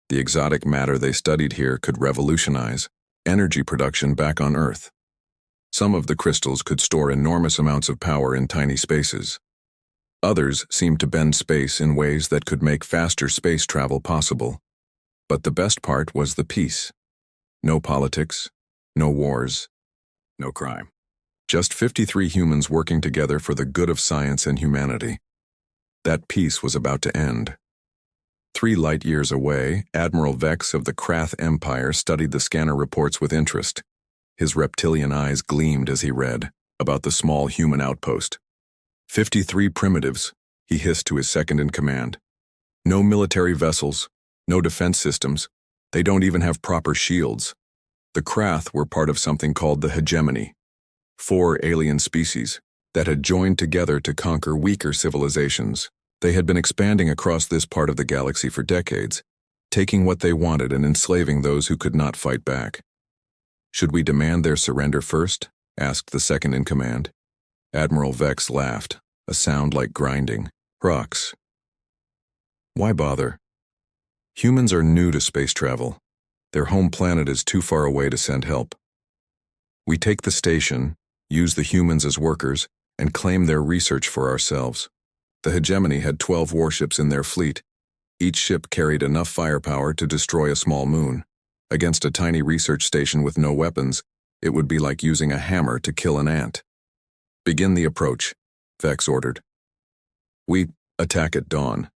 The exotic matter they studied here could revolutionize energy production back on Earth. Some of the crystals could store enormous amounts of power in tiny spaces. Others seemed to bend space in ways that could make faster space travel possible. But the best part was the peace. No politics, no wars, no crime. Just 53 humans working together for the good of science and humanity. That peace was about to end. 3 light years away, Admiral Vex of the Krath Empire studied the scanner reports with interest. His reptilian eyes gleamed as he read about the small human outpost. 53 primitives, he hissed to his second-in-command. No military vessels, no defense systems. They don't even have proper shields. The Krath were part of something called the hegemony, 4 alien species that had joined together to conquer weaker civilizations. They had been expanding across this part of the galaxy for decades, taking what they wanted and enslaving those who could not fight back. "Should we demand their surrender first?" asked the second-in-command. Admiral Vex laughed, a sound like grinding rocks. "Why bother? Humans are new to space travel. Their home planet is too far away to send help. We take the station, use the humans as workers, and claim their research for ourselves." The hegemony had 12 warships in their fleet. Each ship carried enough firepower to destroy a small moon. Against a tiny research station with no weapons, it would be like using a hammer to kill an ant. "Begin the approach," Vex ordered. "We attack at dawn."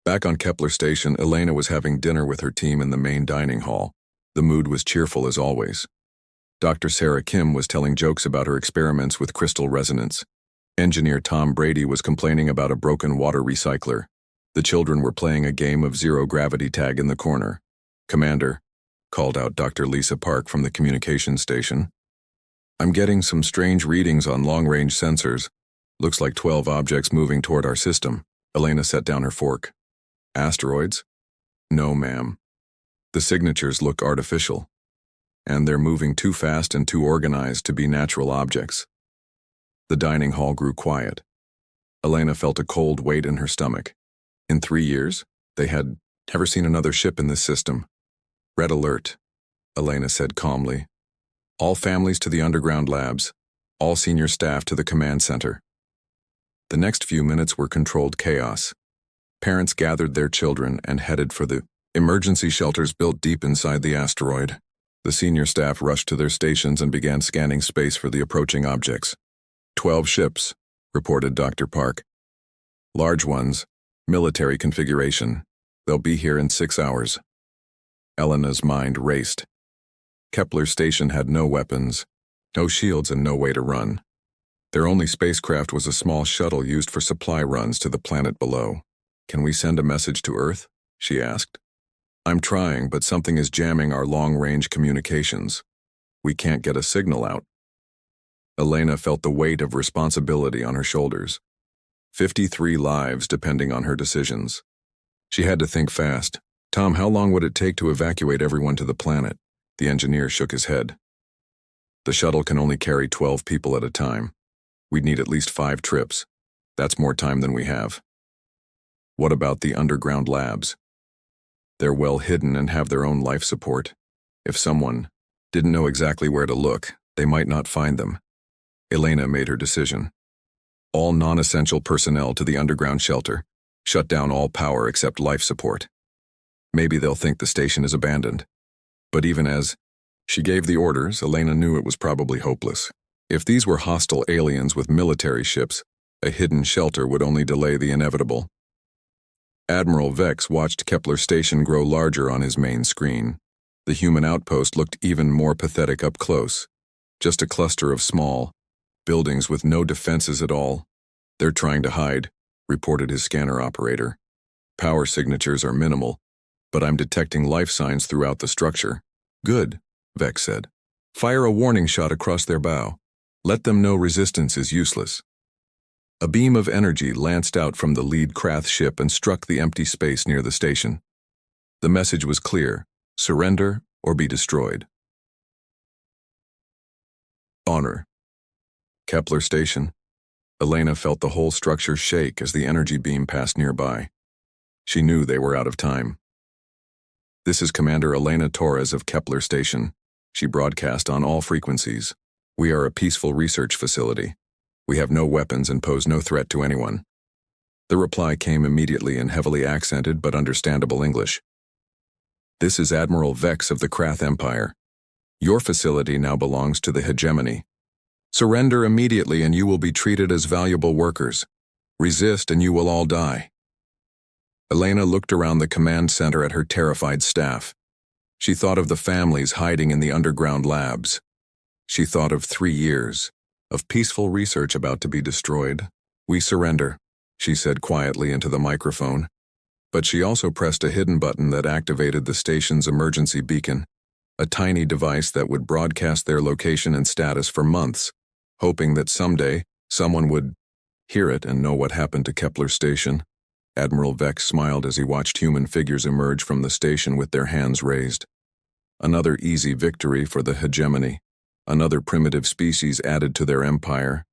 Back on Kepler Station, Elena was having dinner with her team in the main dining hall. The mood was cheerful as always. Dr. Sarah Kim was telling jokes about her experiments with crystal resonance. Engineer Tom Brady was complaining about a broken water recycler. The children were playing a game of zero-gravity tag in the corner. "Commander," called out Dr. Lisa Park from the communications station. "I'm getting some strange readings on long-range sensors. Looks like 12 objects moving toward our system." Elena set down her fork. "Asteroids?" "No, ma'am. The signatures look artificial. And they're moving too fast and too organized to be natural objects." The dining hall grew quiet. Elena felt a cold weight in her stomach. In 3 years, they had never seen another ship in this system. "Red alert," Elena said calmly. "All families to the underground labs. All senior staff to the command center." The next few minutes were controlled chaos. Parents gathered their children and headed for the emergency shelters built deep inside the asteroid. The senior staff rushed to their stations and began scanning space for the approaching objects. 12 ships, reported Dr. Park. "Large ones, military configuration. They'll be here in 6 hours." Elena's mind raced. Kepler Station had no weapons, no shields, and no way to run. Their only spacecraft was a small shuttle used for supply runs to the planet below. "Can we send a message to Earth?" she asked. "I'm trying, but something is jamming our long-range communications. We can't get a signal out." Elena felt the weight of responsibility on her shoulders. 53 lives depending on her decisions. She had to think fast. "Tom, how long would it take to evacuate everyone to the planet?" The engineer shook his head. The shuttle can only carry 12 people at a time. We'd need at least 5 trips. That's more time than we have. What about the underground labs? They're well hidden and have their own life support. If someone didn't know exactly where to look, they might not find them. Elena made her decision. All non-essential personnel to the underground shelter. Shut down all power except life support. Maybe they'll think the station is abandoned. But even as she gave the orders, Elena knew it was probably hopeless. If these were hostile aliens with military ships, a hidden shelter would only delay the inevitable. Admiral Vex watched Kepler Station grow larger on his main screen. The human outpost looked even more pathetic up close. Just a cluster of small buildings with no defenses at all. They're trying to hide, reported his scanner operator. Power signatures are minimal, but I'm detecting life signs throughout the structure. Good, Vex said. Fire a warning shot across their bow. Let them know resistance is useless. A beam of energy lanced out from the lead Krath ship and struck the empty space near the station. The message was clear: surrender or be destroyed. Honor. Kepler Station. Elena felt the whole structure shake as the energy beam passed nearby. She knew they were out of time. This is Commander Elena Torres of Kepler Station. She broadcast on all frequencies. We are a peaceful research facility. We have no weapons and pose no threat to anyone. The reply came immediately in heavily accented but understandable English. This is Admiral Vex of the Krath Empire. Your facility now belongs to the hegemony. Surrender immediately and you will be treated as valuable workers. Resist and you will all die. Elena looked around the command center at her terrified staff. She thought of the families hiding in the underground labs. She thought of 3 years of peaceful research about to be destroyed. We surrender, she said quietly into the microphone. But she also pressed a hidden button that activated the station's emergency beacon, a tiny device that would broadcast their location and status for months, hoping that someday someone would hear it and know what happened to Kepler Station. Admiral Vex smiled as he watched human figures emerge from the station with their hands raised. Another easy victory for the hegemony. Another primitive species added to their empire.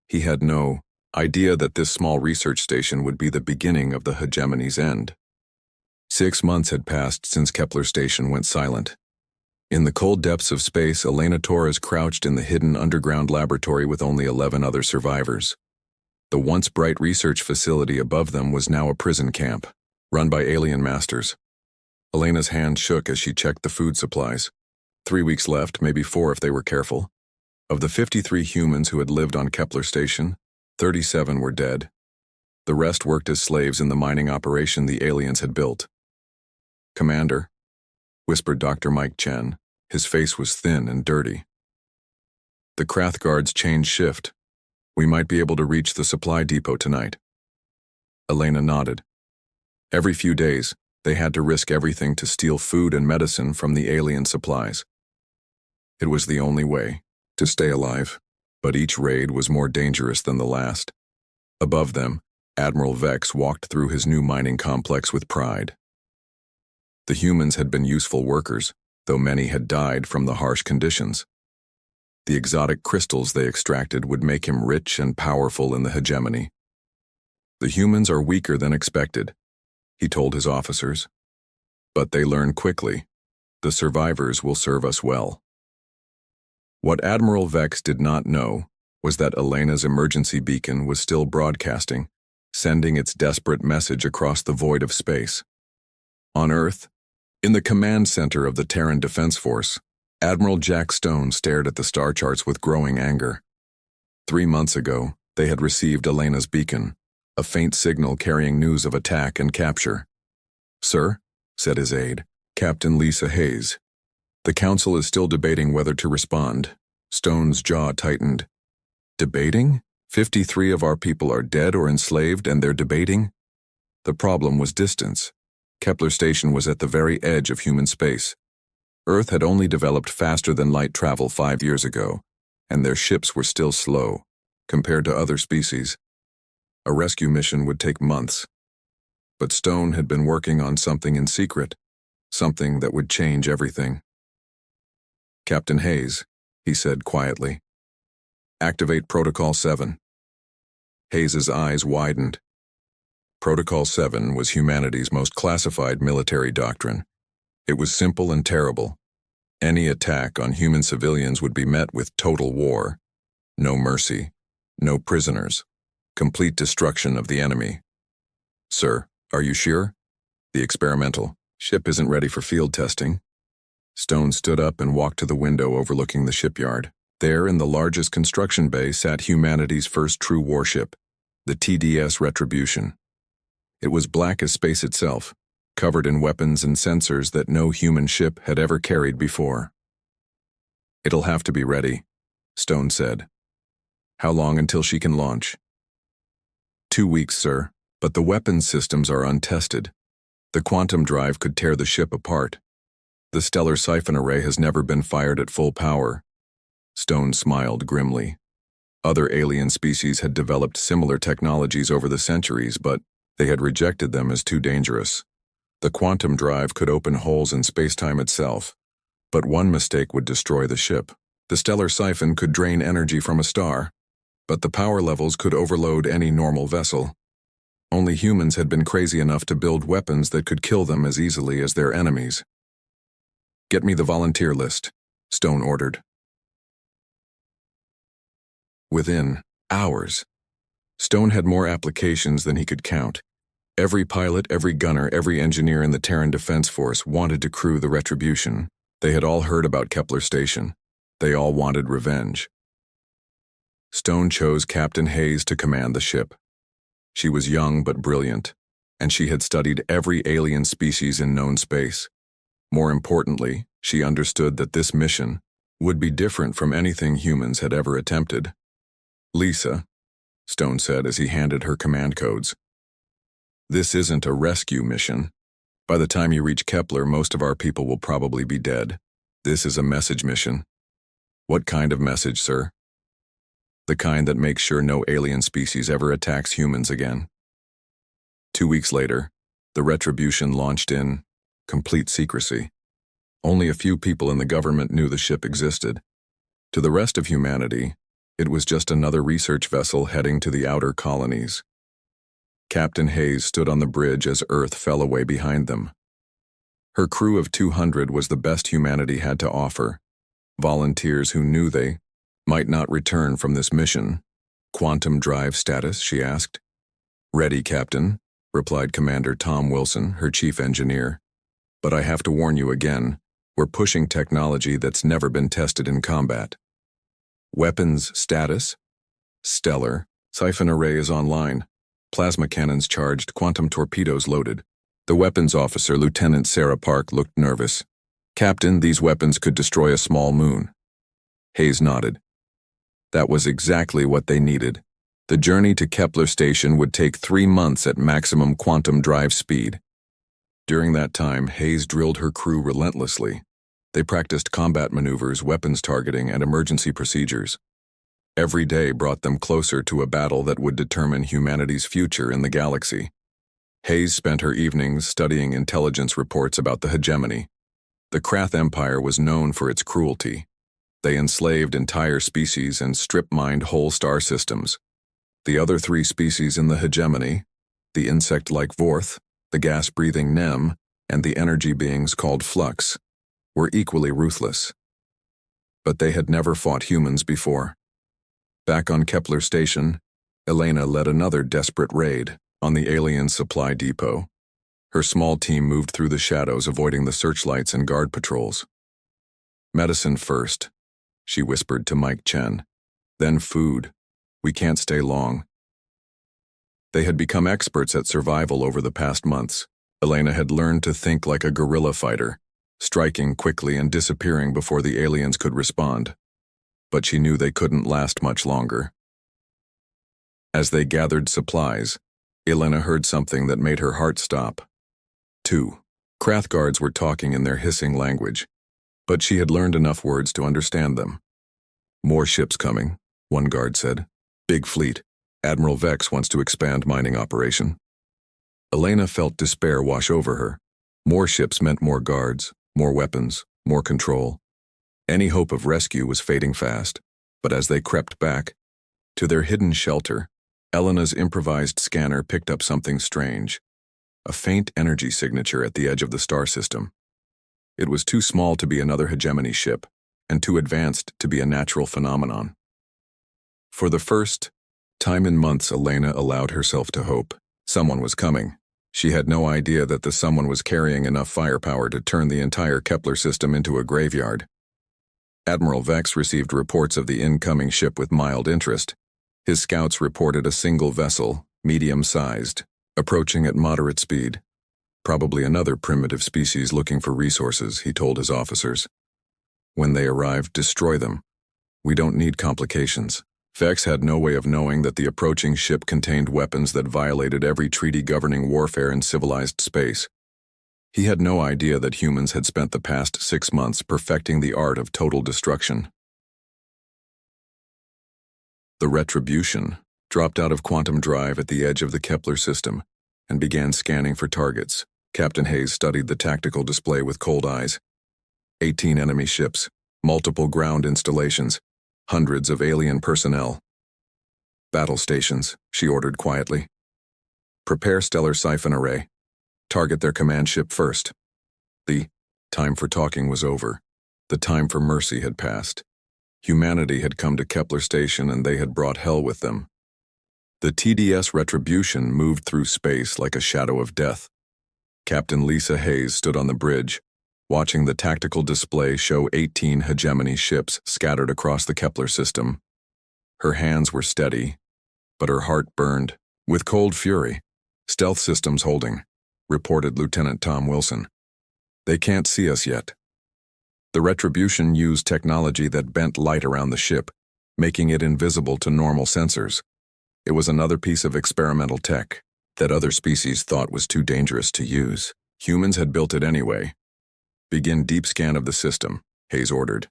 He had no idea that this small research station would be the beginning of the hegemony's end. 6 months had passed since Kepler Station went silent. In the cold depths of space, Elena Torres crouched in the hidden underground laboratory with only 11 other survivors. The once bright research facility above them was now a prison camp, run by alien masters. Elena's hand shook as she checked the food supplies. 3 weeks left, maybe 4 if they were careful. Of the 53 humans who had lived on Kepler Station, 37 were dead. The rest worked as slaves in the mining operation the aliens had built. Commander, whispered Dr. Mike Chen. His face was thin and dirty. The Krath guards changed shift. We might be able to reach the supply depot tonight. Elena nodded. Every few days, they had to risk everything to steal food and medicine from the alien supplies. It was the only way to stay alive, but each raid was more dangerous than the last. Above them, Admiral Vex walked through his new mining complex with pride. The humans had been useful workers, though many had died from the harsh conditions. The exotic crystals they extracted would make him rich and powerful in the hegemony. The humans are weaker than expected, he told his officers. But they learn quickly. The survivors will serve us well. What Admiral Vex did not know was that Elena's emergency beacon was still broadcasting, sending its desperate message across the void of space. On Earth, in the command center of the Terran Defense Force, Admiral Jack Stone stared at the star charts with growing anger. 3 months ago, they had received Elena's beacon, a faint signal carrying news of attack and capture. Sir, said his aide, Captain Lisa Hayes. The Council is still debating whether to respond. Stone's jaw tightened. Debating? 53 of our people are dead or enslaved and they're debating? The problem was distance. Kepler Station was at the very edge of human space. Earth had only developed faster than light travel 5 years ago, and their ships were still slow, compared to other species. A rescue mission would take months. But Stone had been working on something in secret, something that would change everything. Captain Hayes, he said quietly. Activate Protocol 7. Hayes's eyes widened. Protocol 7 was humanity's most classified military doctrine. It was simple and terrible. Any attack on human civilians would be met with total war. No mercy, no prisoners, complete destruction of the enemy. Sir, are you sure? The experimental ship isn't ready for field testing. Stone stood up and walked to the window overlooking the shipyard. There, in the largest construction bay, sat humanity's first true warship, the TDS Retribution. It was black as space itself, covered in weapons and sensors that no human ship had ever carried before. It'll have to be ready, Stone said. How long until she can launch? 2 weeks, sir, but the weapons systems are untested. The quantum drive could tear the ship apart. The stellar siphon array has never been fired at full power. Stone smiled grimly. Other alien species had developed similar technologies over the centuries, but they had rejected them as too dangerous. The quantum drive could open holes in space-time itself, but one mistake would destroy the ship. The stellar siphon could drain energy from a star, but the power levels could overload any normal vessel. Only humans had been crazy enough to build weapons that could kill them as easily as their enemies. Get me the volunteer list, Stone ordered. Within hours, Stone had more applications than he could count. Every pilot, every gunner, every engineer in the Terran Defense Force wanted to crew the Retribution. They had all heard about Kepler Station. They all wanted revenge. Stone chose Captain Hayes to command the ship. She was young but brilliant, and she had studied every alien species in known space. More importantly, she understood that this mission would be different from anything humans had ever attempted. Lisa, Stone said as he handed her command codes. This isn't a rescue mission. By the time you reach Kepler, most of our people will probably be dead. This is a message mission. What kind of message, sir? The kind that makes sure no alien species ever attacks humans again. 2 weeks later, the Retribution launched in complete secrecy. Only a few people in the government knew the ship existed. To the rest of humanity, it was just another research vessel heading to the outer colonies. Captain Hayes stood on the bridge as Earth fell away behind them. Her crew of 200 was the best humanity had to offer. Volunteers who knew they might not return from this mission. Quantum drive status, she asked. Ready, Captain, replied Commander Tom Wilson, her chief engineer. But I have to warn you again, we're pushing technology that's never been tested in combat. Weapons status? Stellar. Siphon array is online. Plasma cannons charged, quantum torpedoes loaded. The weapons officer, Lieutenant Sarah Park, looked nervous. Captain, these weapons could destroy a small moon. Hayes nodded. That was exactly what they needed. The journey to Kepler Station would take 3 months at maximum quantum drive speed. During that time, Hayes drilled her crew relentlessly. They practiced combat maneuvers, weapons targeting, and emergency procedures. Every day brought them closer to a battle that would determine humanity's future in the galaxy. Hayes spent her evenings studying intelligence reports about the hegemony. The Krath Empire was known for its cruelty. They enslaved entire species and strip-mined whole star systems. The other 3 species in the hegemony, the insect-like Vorth, the gas-breathing Nem, and the energy beings called Flux, were equally ruthless. But they had never fought humans before. Back on Kepler Station, Elena led another desperate raid on the alien supply depot. Her small team moved through the shadows, avoiding the searchlights and guard patrols. Medicine first, she whispered to Mike Chen. Then food. We can't stay long. They had become experts at survival over the past months. Elena had learned to think like a guerrilla fighter, striking quickly and disappearing before the aliens could respond. But she knew they couldn't last much longer. As they gathered supplies, Elena heard something that made her heart stop. 2 Krath guards were talking in their hissing language, but she had learned enough words to understand them. More ships coming, one guard said. Big fleet. Admiral Vex wants to expand mining operation. Elena felt despair wash over her. More ships meant more guards, more weapons, more control. Any hope of rescue was fading fast, but as they crept back to their hidden shelter, Elena's improvised scanner picked up something strange, a faint energy signature at the edge of the star system. It was too small to be another hegemony ship, and too advanced to be a natural phenomenon. For the first time in months, Elena allowed herself to hope. Someone was coming. She had no idea that the someone was carrying enough firepower to turn the entire Kepler system into a graveyard. Admiral Vex received reports of the incoming ship with mild interest. His scouts reported a single vessel, medium-sized, approaching at moderate speed. Probably another primitive species looking for resources, he told his officers. When they arrive, destroy them. We don't need complications. Vex had no way of knowing that the approaching ship contained weapons that violated every treaty governing warfare in civilized space. He had no idea that humans had spent the past 6 months perfecting the art of total destruction. The Retribution dropped out of quantum drive at the edge of the Kepler system and began scanning for targets. Captain Hayes studied the tactical display with cold eyes. 18 enemy ships, multiple ground installations, hundreds of alien personnel. Battle stations, she ordered quietly. Prepare stellar siphon array. Target their command ship first. The time for talking was over. The time for mercy had passed. Humanity had come to Kepler Station and they had brought hell with them. The TDS Retribution moved through space like a shadow of death. Captain Lisa Hayes stood on the bridge, watching the tactical display show 18 hegemony ships scattered across the Kepler system. Her hands were steady, but her heart burned. With cold fury, stealth systems holding, reported Lieutenant Tom Wilson. They can't see us yet. The Retribution used technology that bent light around the ship, making it invisible to normal sensors. It was another piece of experimental tech that other species thought was too dangerous to use. Humans had built it anyway. Begin deep scan of the system, Hayes ordered.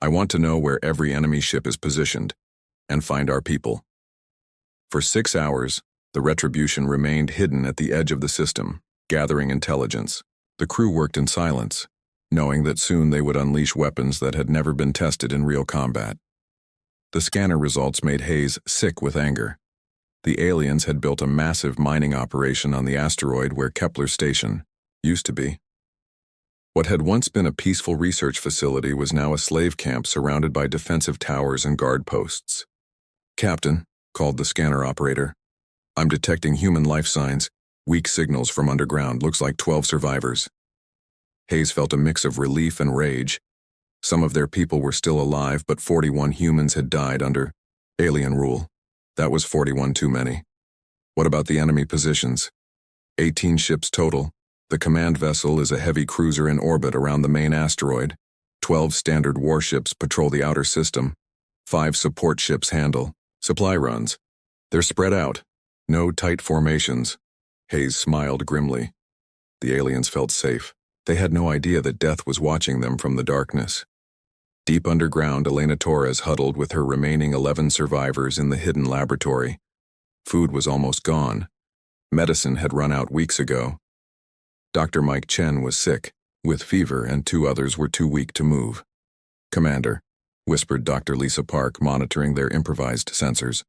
I want to know where every enemy ship is positioned, and find our people. For 6 hours, the Retribution remained hidden at the edge of the system, gathering intelligence. The crew worked in silence, knowing that soon they would unleash weapons that had never been tested in real combat. The scanner results made Hayes sick with anger. The aliens had built a massive mining operation on the asteroid where Kepler Station used to be. What had once been a peaceful research facility was now a slave camp surrounded by defensive towers and guard posts. Captain, called the scanner operator, I'm detecting human life signs, weak signals from underground, looks like 12 survivors. Hayes felt a mix of relief and rage. Some of their people were still alive, but 41 humans had died under alien rule. That was 41 too many. What about the enemy positions? 18 ships total. The command vessel is a heavy cruiser in orbit around the main asteroid. 12 standard warships patrol the outer system. 5 support ships handle supply runs. They're spread out. No tight formations. Hayes smiled grimly. The aliens felt safe. They had no idea that death was watching them from the darkness. Deep underground, Elena Torres huddled with her remaining 11 survivors in the hidden laboratory. Food was almost gone. Medicine had run out weeks ago. Dr. Mike Chen was sick, with fever, and 2 others were too weak to move. Commander, whispered Dr. Lisa Park, monitoring their improvised sensors.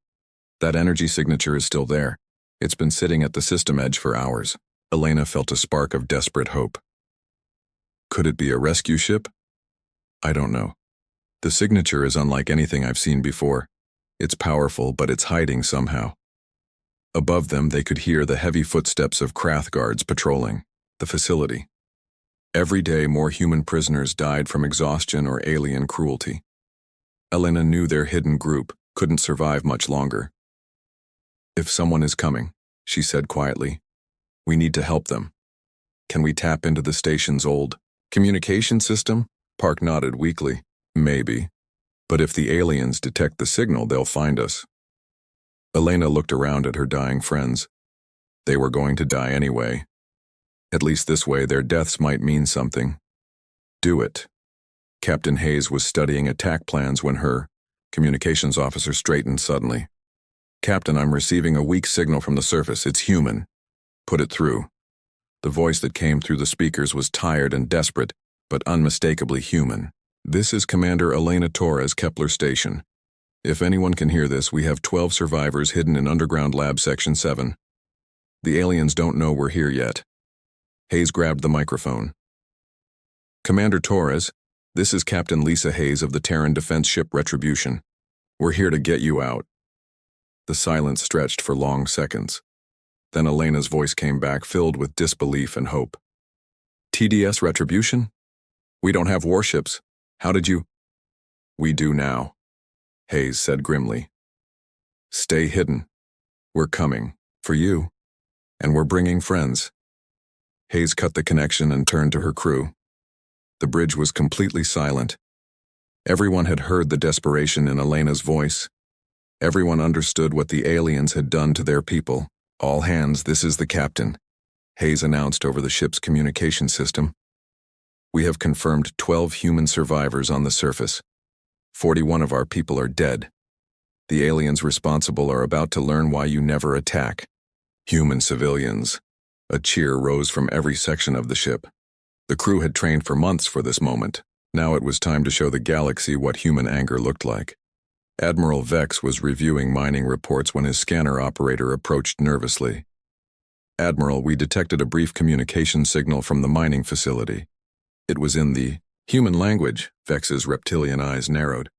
That energy signature is still there. It's been sitting at the system edge for hours. Elena felt a spark of desperate hope. Could it be a rescue ship? I don't know. The signature is unlike anything I've seen before. It's powerful, but it's hiding somehow. Above them, they could hear the heavy footsteps of Krath guards patrolling the facility. Every day, more human prisoners died from exhaustion or alien cruelty. Elena knew their hidden group couldn't survive much longer. If someone is coming, she said quietly, we need to help them. Can we tap into the station's old communication system? Park nodded weakly. Maybe. But if the aliens detect the signal, they'll find us. Elena looked around at her dying friends. They were going to die anyway. At least this way, their deaths might mean something. Do it. Captain Hayes was studying attack plans when her communications officer straightened suddenly. Captain, I'm receiving a weak signal from the surface. It's human. Put it through. The voice that came through the speakers was tired and desperate, but unmistakably human. This is Commander Elena Torres, Kepler Station. If anyone can hear this, we have 12 survivors hidden in Underground Lab Section 7. The aliens don't know we're here yet. Hayes grabbed the microphone. Commander Torres, this is Captain Lisa Hayes of the Terran defense ship Retribution. We're here to get you out. The silence stretched for long seconds. Then Elena's voice came back, filled with disbelief and hope. TDS Retribution? We don't have warships. How did you? We do now, Hayes said grimly. Stay hidden. We're coming. For you. And we're bringing friends. Hayes cut the connection and turned to her crew. The bridge was completely silent. Everyone had heard the desperation in Elena's voice. Everyone understood what the aliens had done to their people. All hands, this is the captain, Hayes announced over the ship's communication system. We have confirmed 12 human survivors on the surface. 41 of our people are dead. The aliens responsible are about to learn why you never attack. Human civilians. A cheer rose from every section of the ship. The crew had trained for months for this moment. Now it was time to show the galaxy what human anger looked like. Admiral Vex was reviewing mining reports when his scanner operator approached nervously. Admiral, we detected a brief communication signal from the mining facility. It was in the human language. Vex's reptilian eyes narrowed.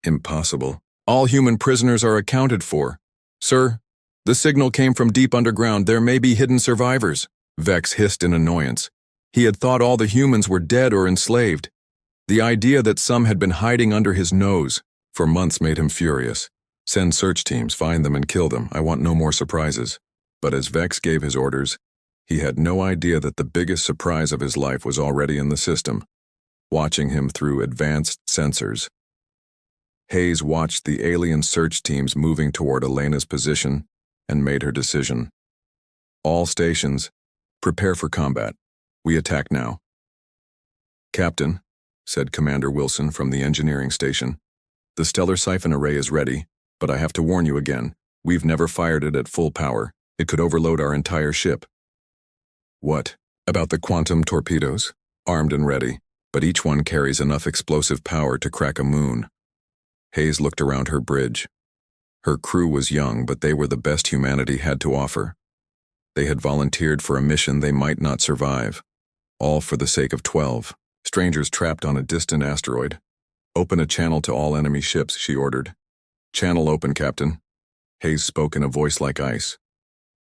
Impossible. All human prisoners are accounted for. Sir, the signal came from deep underground. There may be hidden survivors. Vex hissed in annoyance. He had thought all the humans were dead or enslaved. The idea that some had been hiding under his nose for months made him furious. Send search teams, find them and kill them. I want no more surprises. But as Vex gave his orders, he had no idea that the biggest surprise of his life was already in the system, watching him through advanced sensors. Hayes watched the alien search teams moving toward Elena's position and made her decision. All stations, prepare for combat. We attack now. Captain, said Commander Wilson from the engineering station, the stellar siphon array is ready, but I have to warn you again, we've never fired it at full power. It could overload our entire ship. What? About the quantum torpedoes? Armed and ready, but each one carries enough explosive power to crack a moon. Hayes looked around her bridge. Her crew was young, but they were the best humanity had to offer. They had volunteered for a mission they might not survive, all for the sake of 12 strangers trapped on a distant asteroid. Open a channel to all enemy ships, she ordered. Channel open, Captain. Hayes spoke in a voice like ice.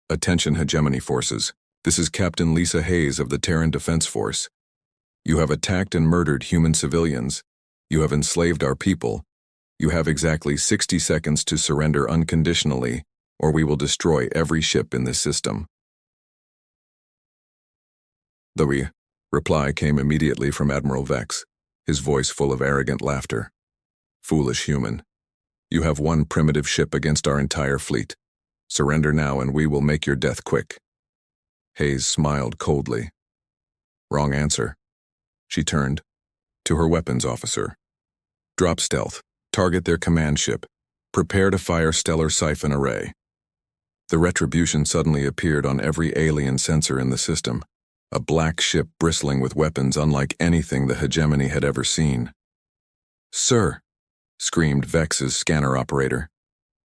Attention, hegemony forces. This is Captain Lisa Hayes of the Terran Defense Force. You have attacked and murdered human civilians. You have enslaved our people. You have exactly 60 seconds to surrender unconditionally, or we will destroy every ship in this system. The reply came immediately from Admiral Vex, his voice full of arrogant laughter. Foolish human. You have one primitive ship against our entire fleet. Surrender now and we will make your death quick. Hayes smiled coldly. Wrong answer. She turned to her weapons officer. Drop stealth. Target their command ship. Prepare to fire stellar siphon array. The Retribution suddenly appeared on every alien sensor in the system. A black ship bristling with weapons unlike anything the hegemony had ever seen. Sir, screamed Vex's scanner operator.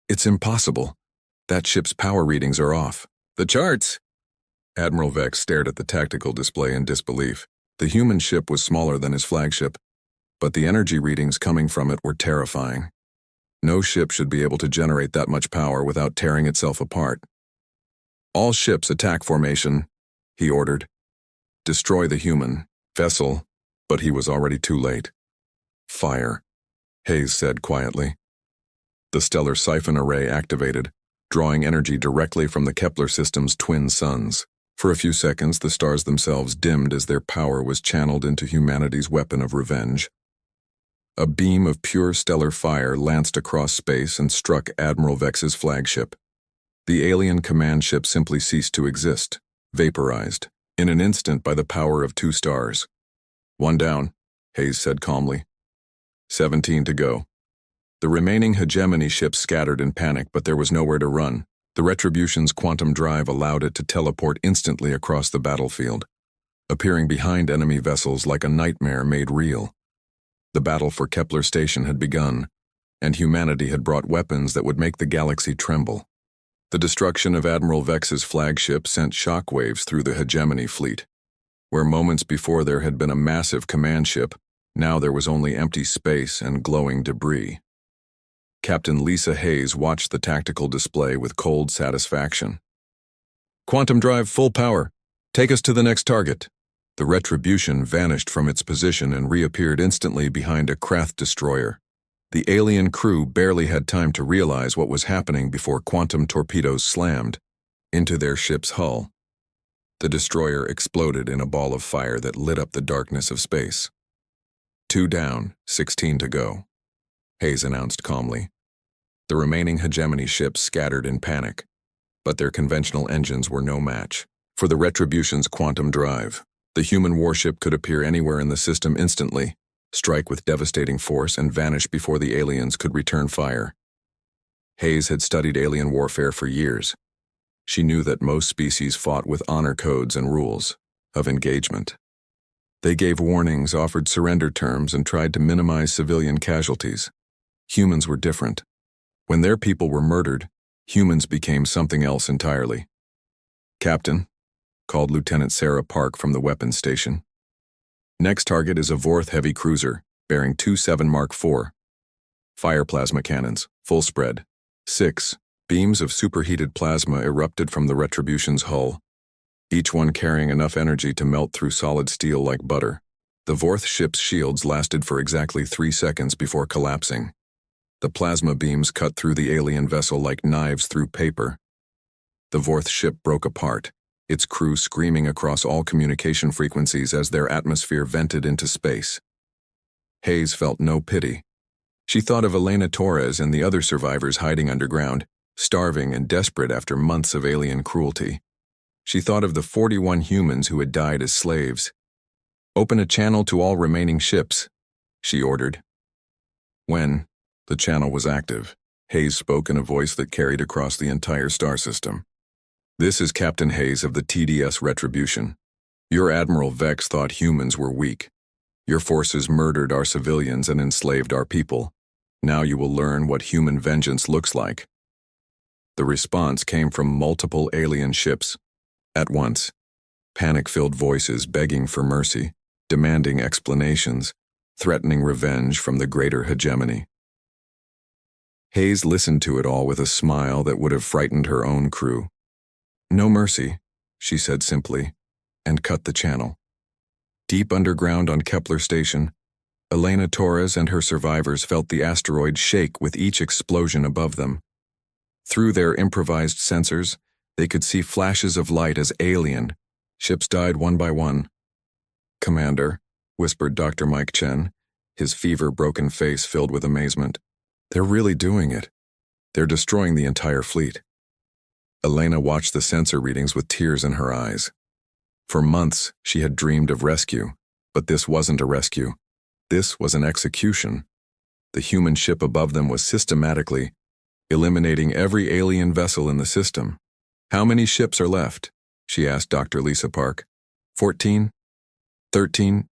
It's impossible. That ship's power readings are off. The charts! Admiral Vex stared at the tactical display in disbelief. The human ship was smaller than his flagship, but the energy readings coming from it were terrifying. No ship should be able to generate that much power without tearing itself apart. All ships attack formation, he ordered. Destroy the human vessel, but he was already too late. Fire, Hayes said quietly. The stellar siphon array activated, drawing energy directly from the Kepler system's twin suns. For a few seconds, the stars themselves dimmed as their power was channeled into humanity's weapon of revenge. A beam of pure stellar fire lanced across space and struck Admiral Vex's flagship. The alien command ship simply ceased to exist, vaporized, in an instant by the power of 2 stars. One down, Hayes said calmly. 17 to go. The remaining hegemony ships scattered in panic, but there was nowhere to run. The Retribution's quantum drive allowed it to teleport instantly across the battlefield, appearing behind enemy vessels like a nightmare made real. The battle for Kepler Station had begun, and humanity had brought weapons that would make the galaxy tremble. The destruction of Admiral Vex's flagship sent shockwaves through the hegemony fleet. Where moments before there had been a massive command ship, now there was only empty space and glowing debris. Captain Lisa Hayes watched the tactical display with cold satisfaction. "Quantum drive full power. Take us to the next target." The Retribution vanished from its position and reappeared instantly behind a Krath destroyer. The alien crew barely had time to realize what was happening before quantum torpedoes slammed into their ship's hull. The destroyer exploded in a ball of fire that lit up the darkness of space. 2 down, 16 to go, Hayes announced calmly. The remaining hegemony ships scattered in panic, but their conventional engines were no match for the Retribution's quantum drive. The human warship could appear anywhere in the system instantly, strike with devastating force, and vanish before the aliens could return fire. Hayes had studied alien warfare for years. She knew that most species fought with honor codes and rules of engagement. They gave warnings, offered surrender terms, and tried to minimize civilian casualties. Humans were different. When their people were murdered, humans became something else entirely. "Captain," called Lieutenant Sarah Park from the weapons station. "Next target is a Vorth heavy cruiser, bearing 27 Mark IV. Fire plasma cannons, full spread. 6 beams of superheated plasma erupted from the Retribution's hull, each one carrying enough energy to melt through solid steel like butter. The Vorth ship's shields lasted for exactly 3 seconds before collapsing. The plasma beams cut through the alien vessel like knives through paper. The Vorth ship broke apart, its crew screaming across all communication frequencies as their atmosphere vented into space. Hayes felt no pity. She thought of Elena Torres and the other survivors hiding underground, starving and desperate after months of alien cruelty. She thought of the 41 humans who had died as slaves. "Open a channel to all remaining ships," she ordered. When the channel was active, Hayes spoke in a voice that carried across the entire star system. "This is Captain Hayes of the TDS Retribution. Your Admiral Vex thought humans were weak. Your forces murdered our civilians and enslaved our people. Now you will learn what human vengeance looks like." The response came from multiple alien ships at once, panic-filled voices begging for mercy, demanding explanations, threatening revenge from the greater hegemony. Hayes listened to it all with a smile that would have frightened her own crew. "No mercy," she said simply, and cut the channel. Deep underground on Kepler Station, Elena Torres and her survivors felt the asteroid shake with each explosion above them. Through their improvised sensors, they could see flashes of light as alien ships died one by one. "Commander," whispered Dr. Mike Chen, his fever-broken face filled with amazement. "They're really doing it. They're destroying the entire fleet." Elena watched the sensor readings with tears in her eyes. For months, she had dreamed of rescue, but this wasn't a rescue. This was an execution. The human ship above them was systematically eliminating every alien vessel in the system. "How many ships are left?" she asked Dr. Lisa Park. 14? 13?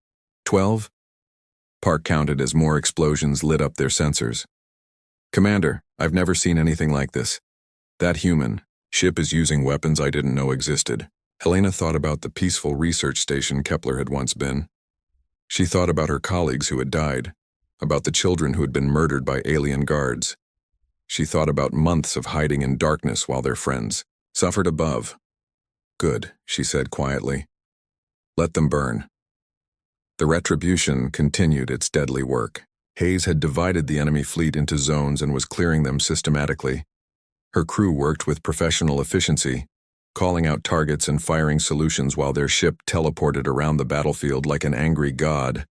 12? Park counted as more explosions lit up their sensors. "Commander, I've never seen anything like this. That human ship is using weapons I didn't know existed." Helena thought about the peaceful research station Kepler had once been. She thought about her colleagues who had died, about the children who had been murdered by alien guards. She thought about months of hiding in darkness while their friends suffered above. "Good," she said quietly. "Let them burn." The Retribution continued its deadly work. Hayes had divided the enemy fleet into zones and was clearing them systematically. Her crew worked with professional efficiency, calling out targets and firing solutions while their ship teleported around the battlefield like an angry god.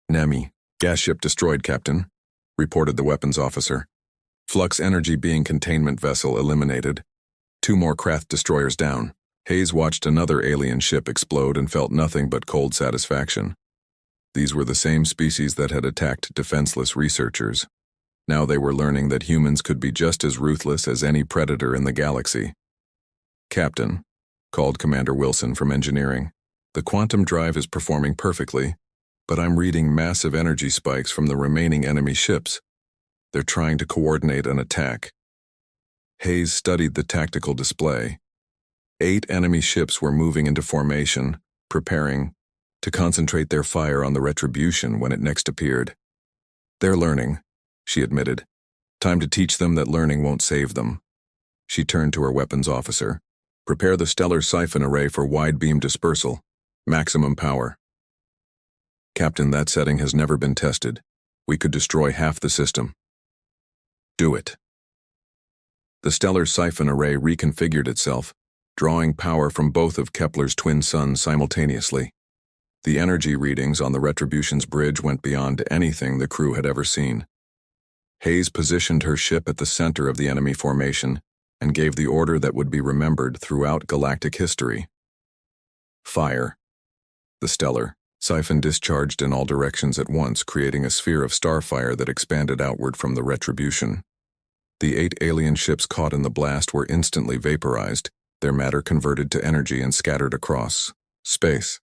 "Nemi, gas ship destroyed, Captain," reported the weapons officer. "Flux energy being containment vessel eliminated. 2 more Krath destroyers down." Hayes watched another alien ship explode and felt nothing but cold satisfaction. These were the same species that had attacked defenseless researchers. Now they were learning that humans could be just as ruthless as any predator in the galaxy. "Captain," called Commander Wilson from engineering, "the quantum drive is performing perfectly. but I'm reading massive energy spikes from the remaining enemy ships. They're trying to coordinate an attack. Hayes studied the tactical display. 8 enemy ships were moving into formation, preparing to concentrate their fire on the retribution when it next appeared. They're learning, she admitted. Time to teach them that learning won't save them. She turned to her weapons officer. Prepare the stellar siphon array for wide beam dispersal. Maximum power. Captain, that setting has never been tested. We could destroy half the system. Do it. The stellar siphon array reconfigured itself, drawing power from both of Kepler's twin suns simultaneously. The energy readings on the Retribution's bridge went beyond anything the crew had ever seen. Hayes positioned her ship at the center of the enemy formation and gave the order that would be remembered throughout galactic history. Fire. The stellar siphon discharged in all directions at once, creating a sphere of starfire that expanded outward from the Retribution. The 8 alien ships caught in the blast were instantly vaporized, their matter converted to energy and scattered across space.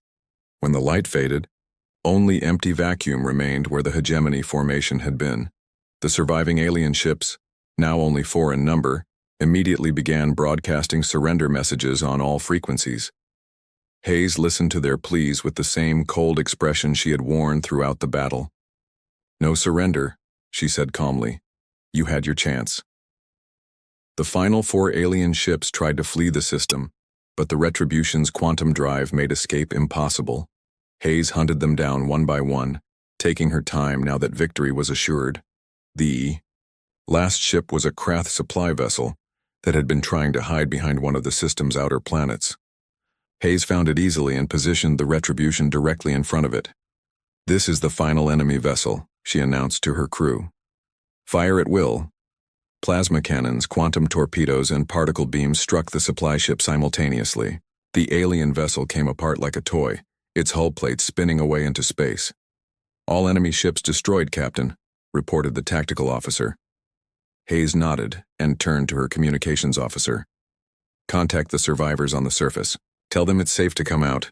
When the light faded, only empty vacuum remained where the hegemony formation had been. The surviving alien ships, now only 4 in number, immediately began broadcasting surrender messages on all frequencies. Hayes listened to their pleas with the same cold expression she had worn throughout the battle. No surrender, she said calmly. You had your chance. The final 4 alien ships tried to flee the system, but the Retribution's quantum drive made escape impossible. Hayes hunted them down one by one, taking her time now that victory was assured. The last ship was a Krath supply vessel that had been trying to hide behind one of the system's outer planets. Hayes found it easily and positioned the Retribution directly in front of it. This is the final enemy vessel, she announced to her crew. Fire at will. Plasma cannons, quantum torpedoes, and particle beams struck the supply ship simultaneously. The alien vessel came apart like a toy, its hull plates spinning away into space. All enemy ships destroyed, Captain, reported the tactical officer. Hayes nodded and turned to her communications officer. Contact the survivors on the surface. Tell them it's safe to come out.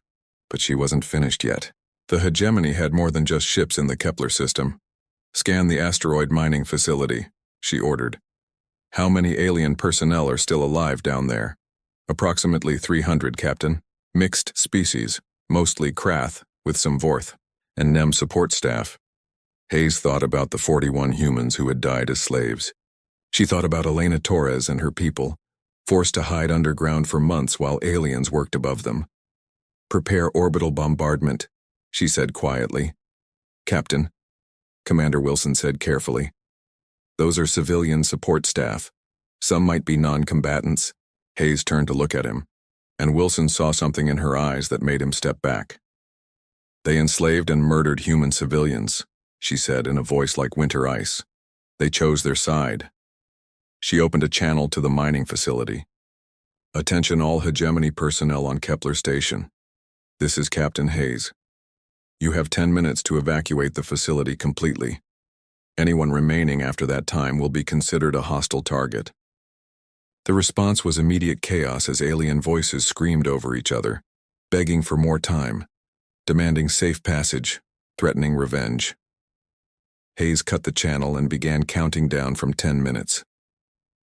But she wasn't finished yet. The hegemony had more than just ships in the Kepler system. Scan the asteroid mining facility, she ordered. How many alien personnel are still alive down there? Approximately 300, Captain. Mixed species, mostly Krath, with some Vorth and Nem support staff. Hayes thought about the 41 humans who had died as slaves. She thought about Elena Torres and her people, forced to hide underground for months while aliens worked above them. Prepare orbital bombardment, she said quietly. Captain, Commander Wilson said carefully. Those are civilian support staff. Some might be non-combatants. Hayes turned to look at him, and Wilson saw something in her eyes that made him step back. They enslaved and murdered human civilians, she said in a voice like winter ice. They chose their side. She opened a channel to the mining facility. Attention all hegemony personnel on Kepler Station. This is Captain Hayes. You have 10 minutes to evacuate the facility completely. Anyone remaining after that time will be considered a hostile target. The response was immediate chaos as alien voices screamed over each other, begging for more time, demanding safe passage, threatening revenge. Hayes cut the channel and began counting down from 10 minutes.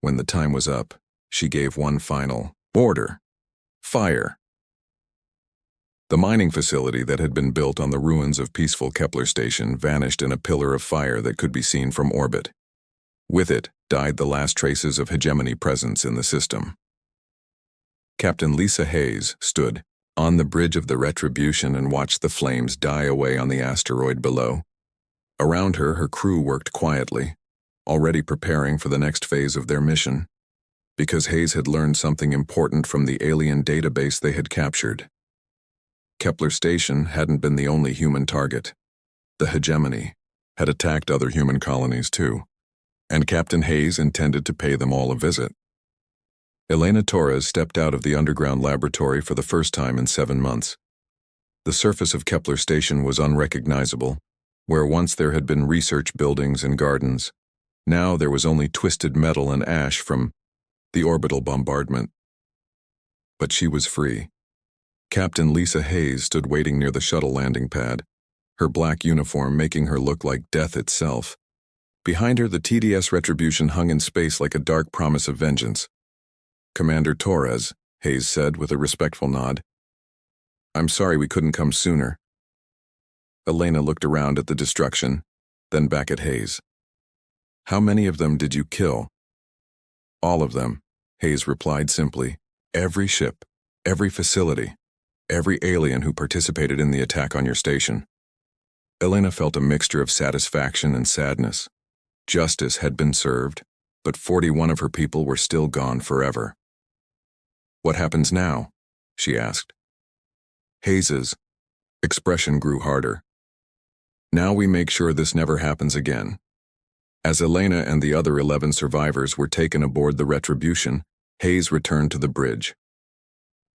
When the time was up, she gave one final order. Fire. The mining facility that had been built on the ruins of peaceful Kepler Station vanished in a pillar of fire that could be seen from orbit. With it died the last traces of hegemony presence in the system. Captain Lisa Hayes stood on the bridge of the Retribution and watched the flames die away on the asteroid below. Around her, her crew worked quietly, already preparing for the next phase of their mission, because Hayes had learned something important from the alien database they had captured. Kepler Station hadn't been the only human target. The hegemony had attacked other human colonies too, and Captain Hayes intended to pay them all a visit. Elena Torres stepped out of the underground laboratory for the first time in 7 months. The surface of Kepler Station was unrecognizable, where once there had been research buildings and gardens. Now there was only twisted metal and ash from the orbital bombardment. But she was free. Captain Lisa Hayes stood waiting near the shuttle landing pad. her black uniform making her look like death itself. Behind her, the TDS Retribution hung in space like a dark promise of vengeance. "Commander Torres," Hayes said with a respectful nod. "I'm sorry we couldn't come sooner." Elena looked around at the destruction, then back at Hayes. "How many of them did you kill?" "All of them," Hayes replied simply. "Every ship, every facility, every alien who participated in the attack on your station." Elena felt a mixture of satisfaction and sadness. Justice had been served, but 41 of her people were still gone forever. "What happens now?" she asked. Hayes's expression grew harder. "Now we make sure this never happens again." As Elena and the other 11 survivors were taken aboard the Retribution, Hayes returned to the bridge.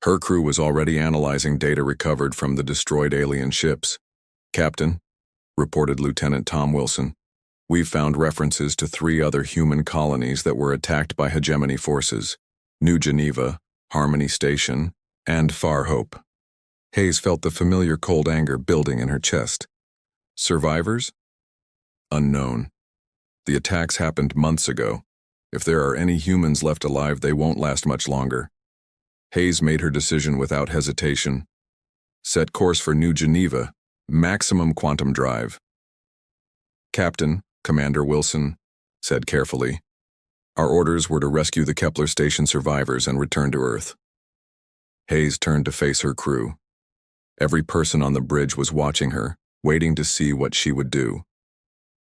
Her crew was already analyzing data recovered from the destroyed alien ships. "Captain," reported Lieutenant Tom Wilson, "we've found references to 3 other human colonies that were attacked by hegemony forces: New Geneva, Harmony Station, and Far Hope." Hayes felt the familiar cold anger building in her chest. "Survivors?" "Unknown. The attacks happened months ago. If there are any humans left alive, they won't last much longer." Hayes made her decision without hesitation. "Set course for New Geneva. Maximum quantum drive." "Captain," Commander Wilson said carefully, "our orders were to rescue the Kepler station survivors and return to Earth." Hayes turned to face her crew. Every person on the bridge was watching her, waiting to see what she would do.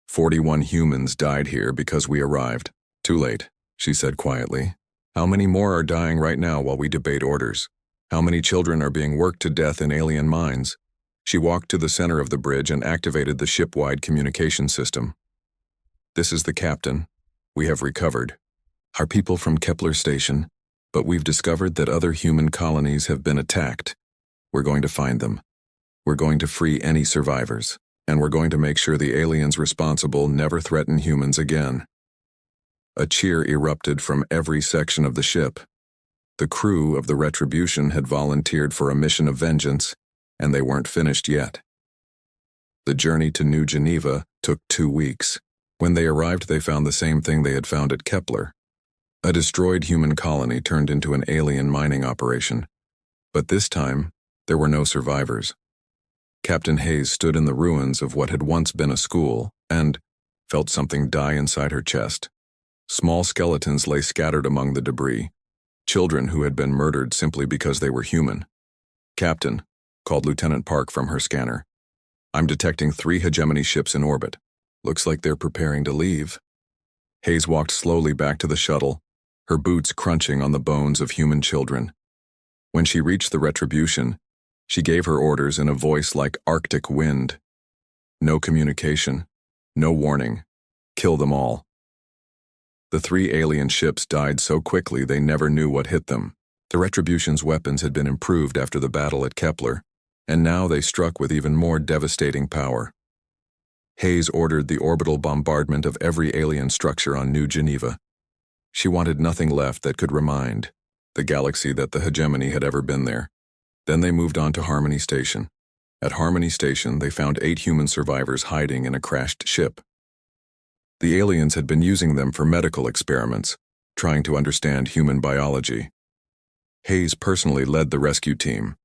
41 humans died here because we arrived. Too late, she said quietly. How many more are dying right now while we debate orders? How many children are being worked to death in alien mines? She walked to the center of the bridge and activated the ship-wide communication system. "This is the captain. We have recovered our people from Kepler Station, but we've discovered that other human colonies have been attacked. We're going to find them. We're going to free any survivors, and we're going to make sure the aliens responsible never threaten humans again." A cheer erupted from every section of the ship. The crew of the Retribution had volunteered for a mission of vengeance, and they weren't finished yet. The journey to New Geneva took 2 weeks. When they arrived, they found the same thing they had found at Kepler. A destroyed human colony turned into an alien mining operation. But this time, there were no survivors. Captain Hayes stood in the ruins of what had once been a school and felt something die inside her chest. Small skeletons lay scattered among the debris, children who had been murdered simply because they were human. "Captain," called Lieutenant Park from her scanner, "I'm detecting 3 hegemony ships in orbit. Looks like they're preparing to leave." Hayes walked slowly back to the shuttle, her boots crunching on the bones of human children. When she reached the Retribution, she gave her orders in a voice like Arctic wind. "No communication, no warning. Kill them all." The 3 alien ships died so quickly they never knew what hit them. The Retribution's weapons had been improved after the battle at Kepler, and now they struck with even more devastating power. Hayes ordered the orbital bombardment of every alien structure on New Geneva. She wanted nothing left that could remind the galaxy that the hegemony had ever been there. Then they moved on to Harmony Station. At Harmony Station, they found 8 human survivors hiding in a crashed ship. The aliens had been using them for medical experiments, trying to understand human biology. Hayes personally led the rescue team.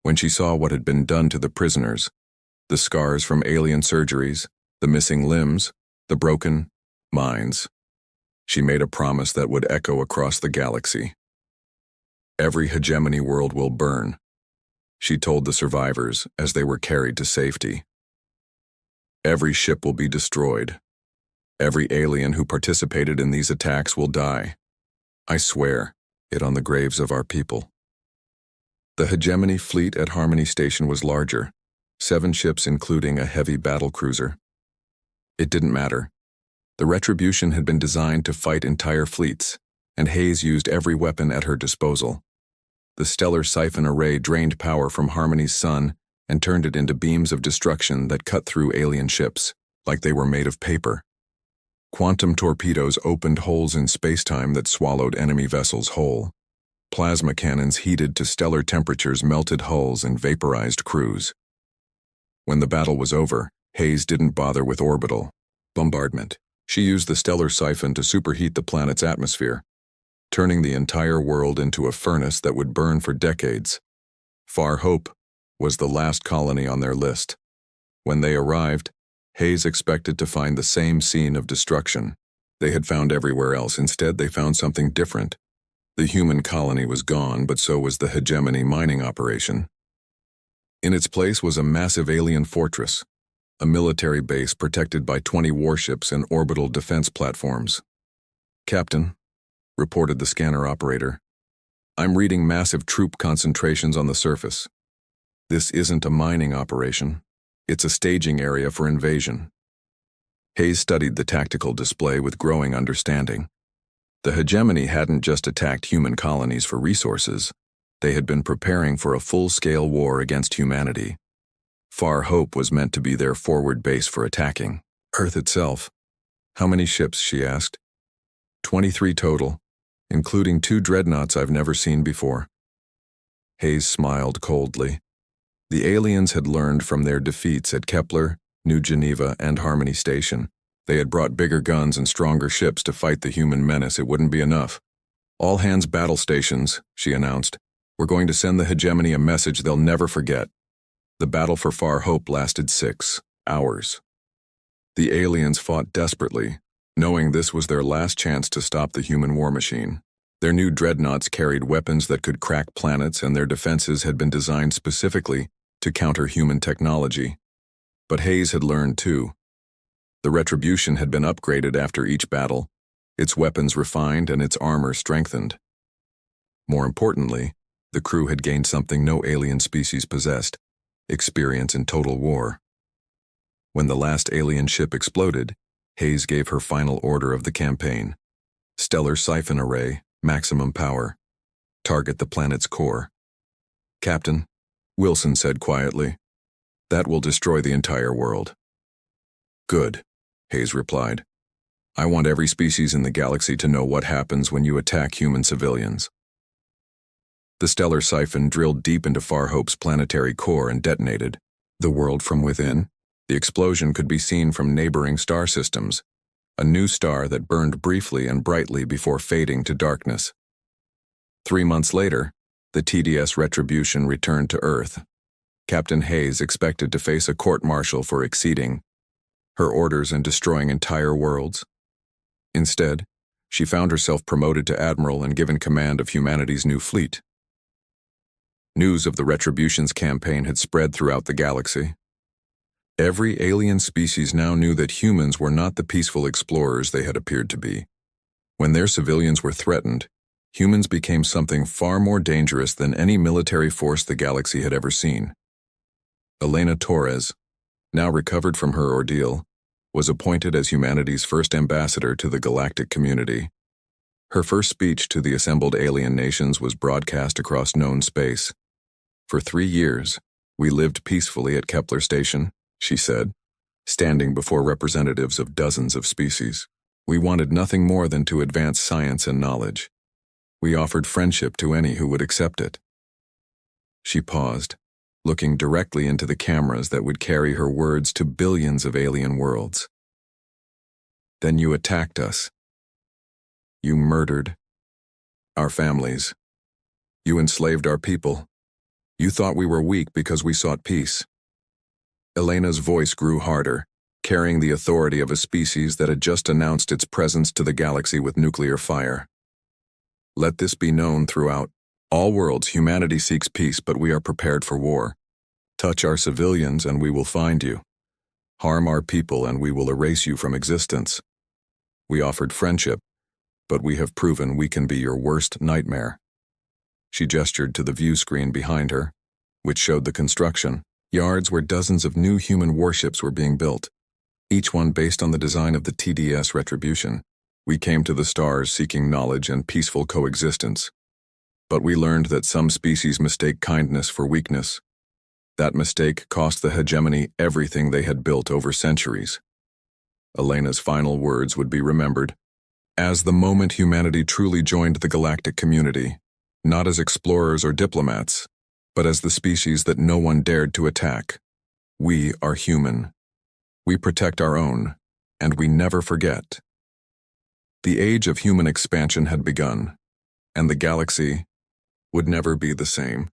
When she saw what had been done to the prisoners, the scars from alien surgeries, the missing limbs, the broken minds, she made a promise that would echo across the galaxy. "Every hegemony world will burn," she told the survivors as they were carried to safety. "Every ship will be destroyed. Every alien who participated in these attacks will die. I swear it on the graves of our people." The hegemony fleet at Harmony Station was larger, 7 ships including a heavy battlecruiser. It didn't matter. The Retribution had been designed to fight entire fleets, and Hayes used every weapon at her disposal. The stellar siphon array drained power from Harmony's sun and turned it into beams of destruction that cut through alien ships, like they were made of paper. Quantum torpedoes opened holes in space-time that swallowed enemy vessels whole. Plasma cannons heated to stellar temperatures melted hulls and vaporized crews. When the battle was over, Hayes didn't bother with orbital bombardment. She used the stellar siphon to superheat the planet's atmosphere, turning the entire world into a furnace that would burn for decades. Far Hope was the last colony on their list. When they arrived, Hayes expected to find the same scene of destruction they had found everywhere else. Instead, they found something different. The human colony was gone, but so was the hegemony mining operation. In its place was a massive alien fortress, a military base protected by 20 warships and orbital defense platforms. "Captain," reported the scanner operator, "I'm reading massive troop concentrations on the surface. This isn't a mining operation. It's a staging area for invasion." Hayes studied the tactical display with growing understanding. The hegemony hadn't just attacked human colonies for resources. They had been preparing for a full-scale war against humanity. Far Hope was meant to be their forward base for attacking Earth itself. "How many ships?" she asked. 23 total, including 2 dreadnoughts I've never seen before." Hayes smiled coldly. The aliens had learned from their defeats at Kepler, New Geneva, and Harmony Station. They had brought bigger guns and stronger ships to fight the human menace. It wouldn't be enough. "All hands battle stations," she announced. "We're going to send the hegemony a message they'll never forget." The battle for Far Hope lasted 6 hours. The aliens fought desperately, knowing this was their last chance to stop the human war machine. Their new dreadnoughts carried weapons that could crack planets, and their defenses had been designed specifically to counter human technology. But Hayes had learned too. The Retribution had been upgraded after each battle, its weapons refined and its armor strengthened. More importantly, the crew had gained something no alien species possessed: experience in total war. When the last alien ship exploded, Hayes gave her final order of the campaign: stellar siphon array, maximum power. Target the planet's core. "Captain," Wilson said quietly, "that will destroy the entire world." "Good," Hayes replied. "I want every species in the galaxy to know what happens when you attack human civilians." The stellar siphon drilled deep into Far Hope's planetary core and detonated. The world from within. The explosion could be seen from neighboring star systems, a new star that burned briefly and brightly before fading to darkness. 3 months later, the TDS Retribution returned to Earth. Captain Hayes expected to face a court-martial for exceeding her orders and destroying entire worlds. Instead, she found herself promoted to admiral and given command of humanity's new fleet. News of the Retribution's campaign had spread throughout the galaxy. Every alien species now knew that humans were not the peaceful explorers they had appeared to be. When their civilians were threatened, humans became something far more dangerous than any military force the galaxy had ever seen. Elena Torres, now recovered from her ordeal, was appointed as humanity's first ambassador to the galactic community. Her first speech to the assembled alien nations was broadcast across known space. "For 3 years, we lived peacefully at Kepler Station," she said, standing before representatives of dozens of species. "We wanted nothing more than to advance science and knowledge. We offered friendship to any who would accept it." She paused, looking directly into the cameras that would carry her words to billions of alien worlds. "Then you attacked us. You murdered our families. You enslaved our people. You thought we were weak because we sought peace." Elena's voice grew harder, carrying the authority of a species that had just announced its presence to the galaxy with nuclear fire. "Let this be known throughout all worlds. Humanity seeks peace, but we are prepared for war. Touch our civilians and we will find you. Harm our people and we will erase you from existence. We offered friendship, but we have proven we can be your worst nightmare." She gestured to the view screen behind her, which showed the construction yards where dozens of new human warships were being built, each one based on the design of the TDS Retribution. "We came to the stars seeking knowledge and peaceful coexistence. But we learned that some species mistake kindness for weakness. That mistake cost the hegemony everything they had built over centuries." Elena's final words would be remembered as the moment humanity truly joined the galactic community, not as explorers or diplomats, but as the species that no one dared to attack. We are human. We protect our own, and we never forget. The age of human expansion had begun, and the galaxy would never be the same.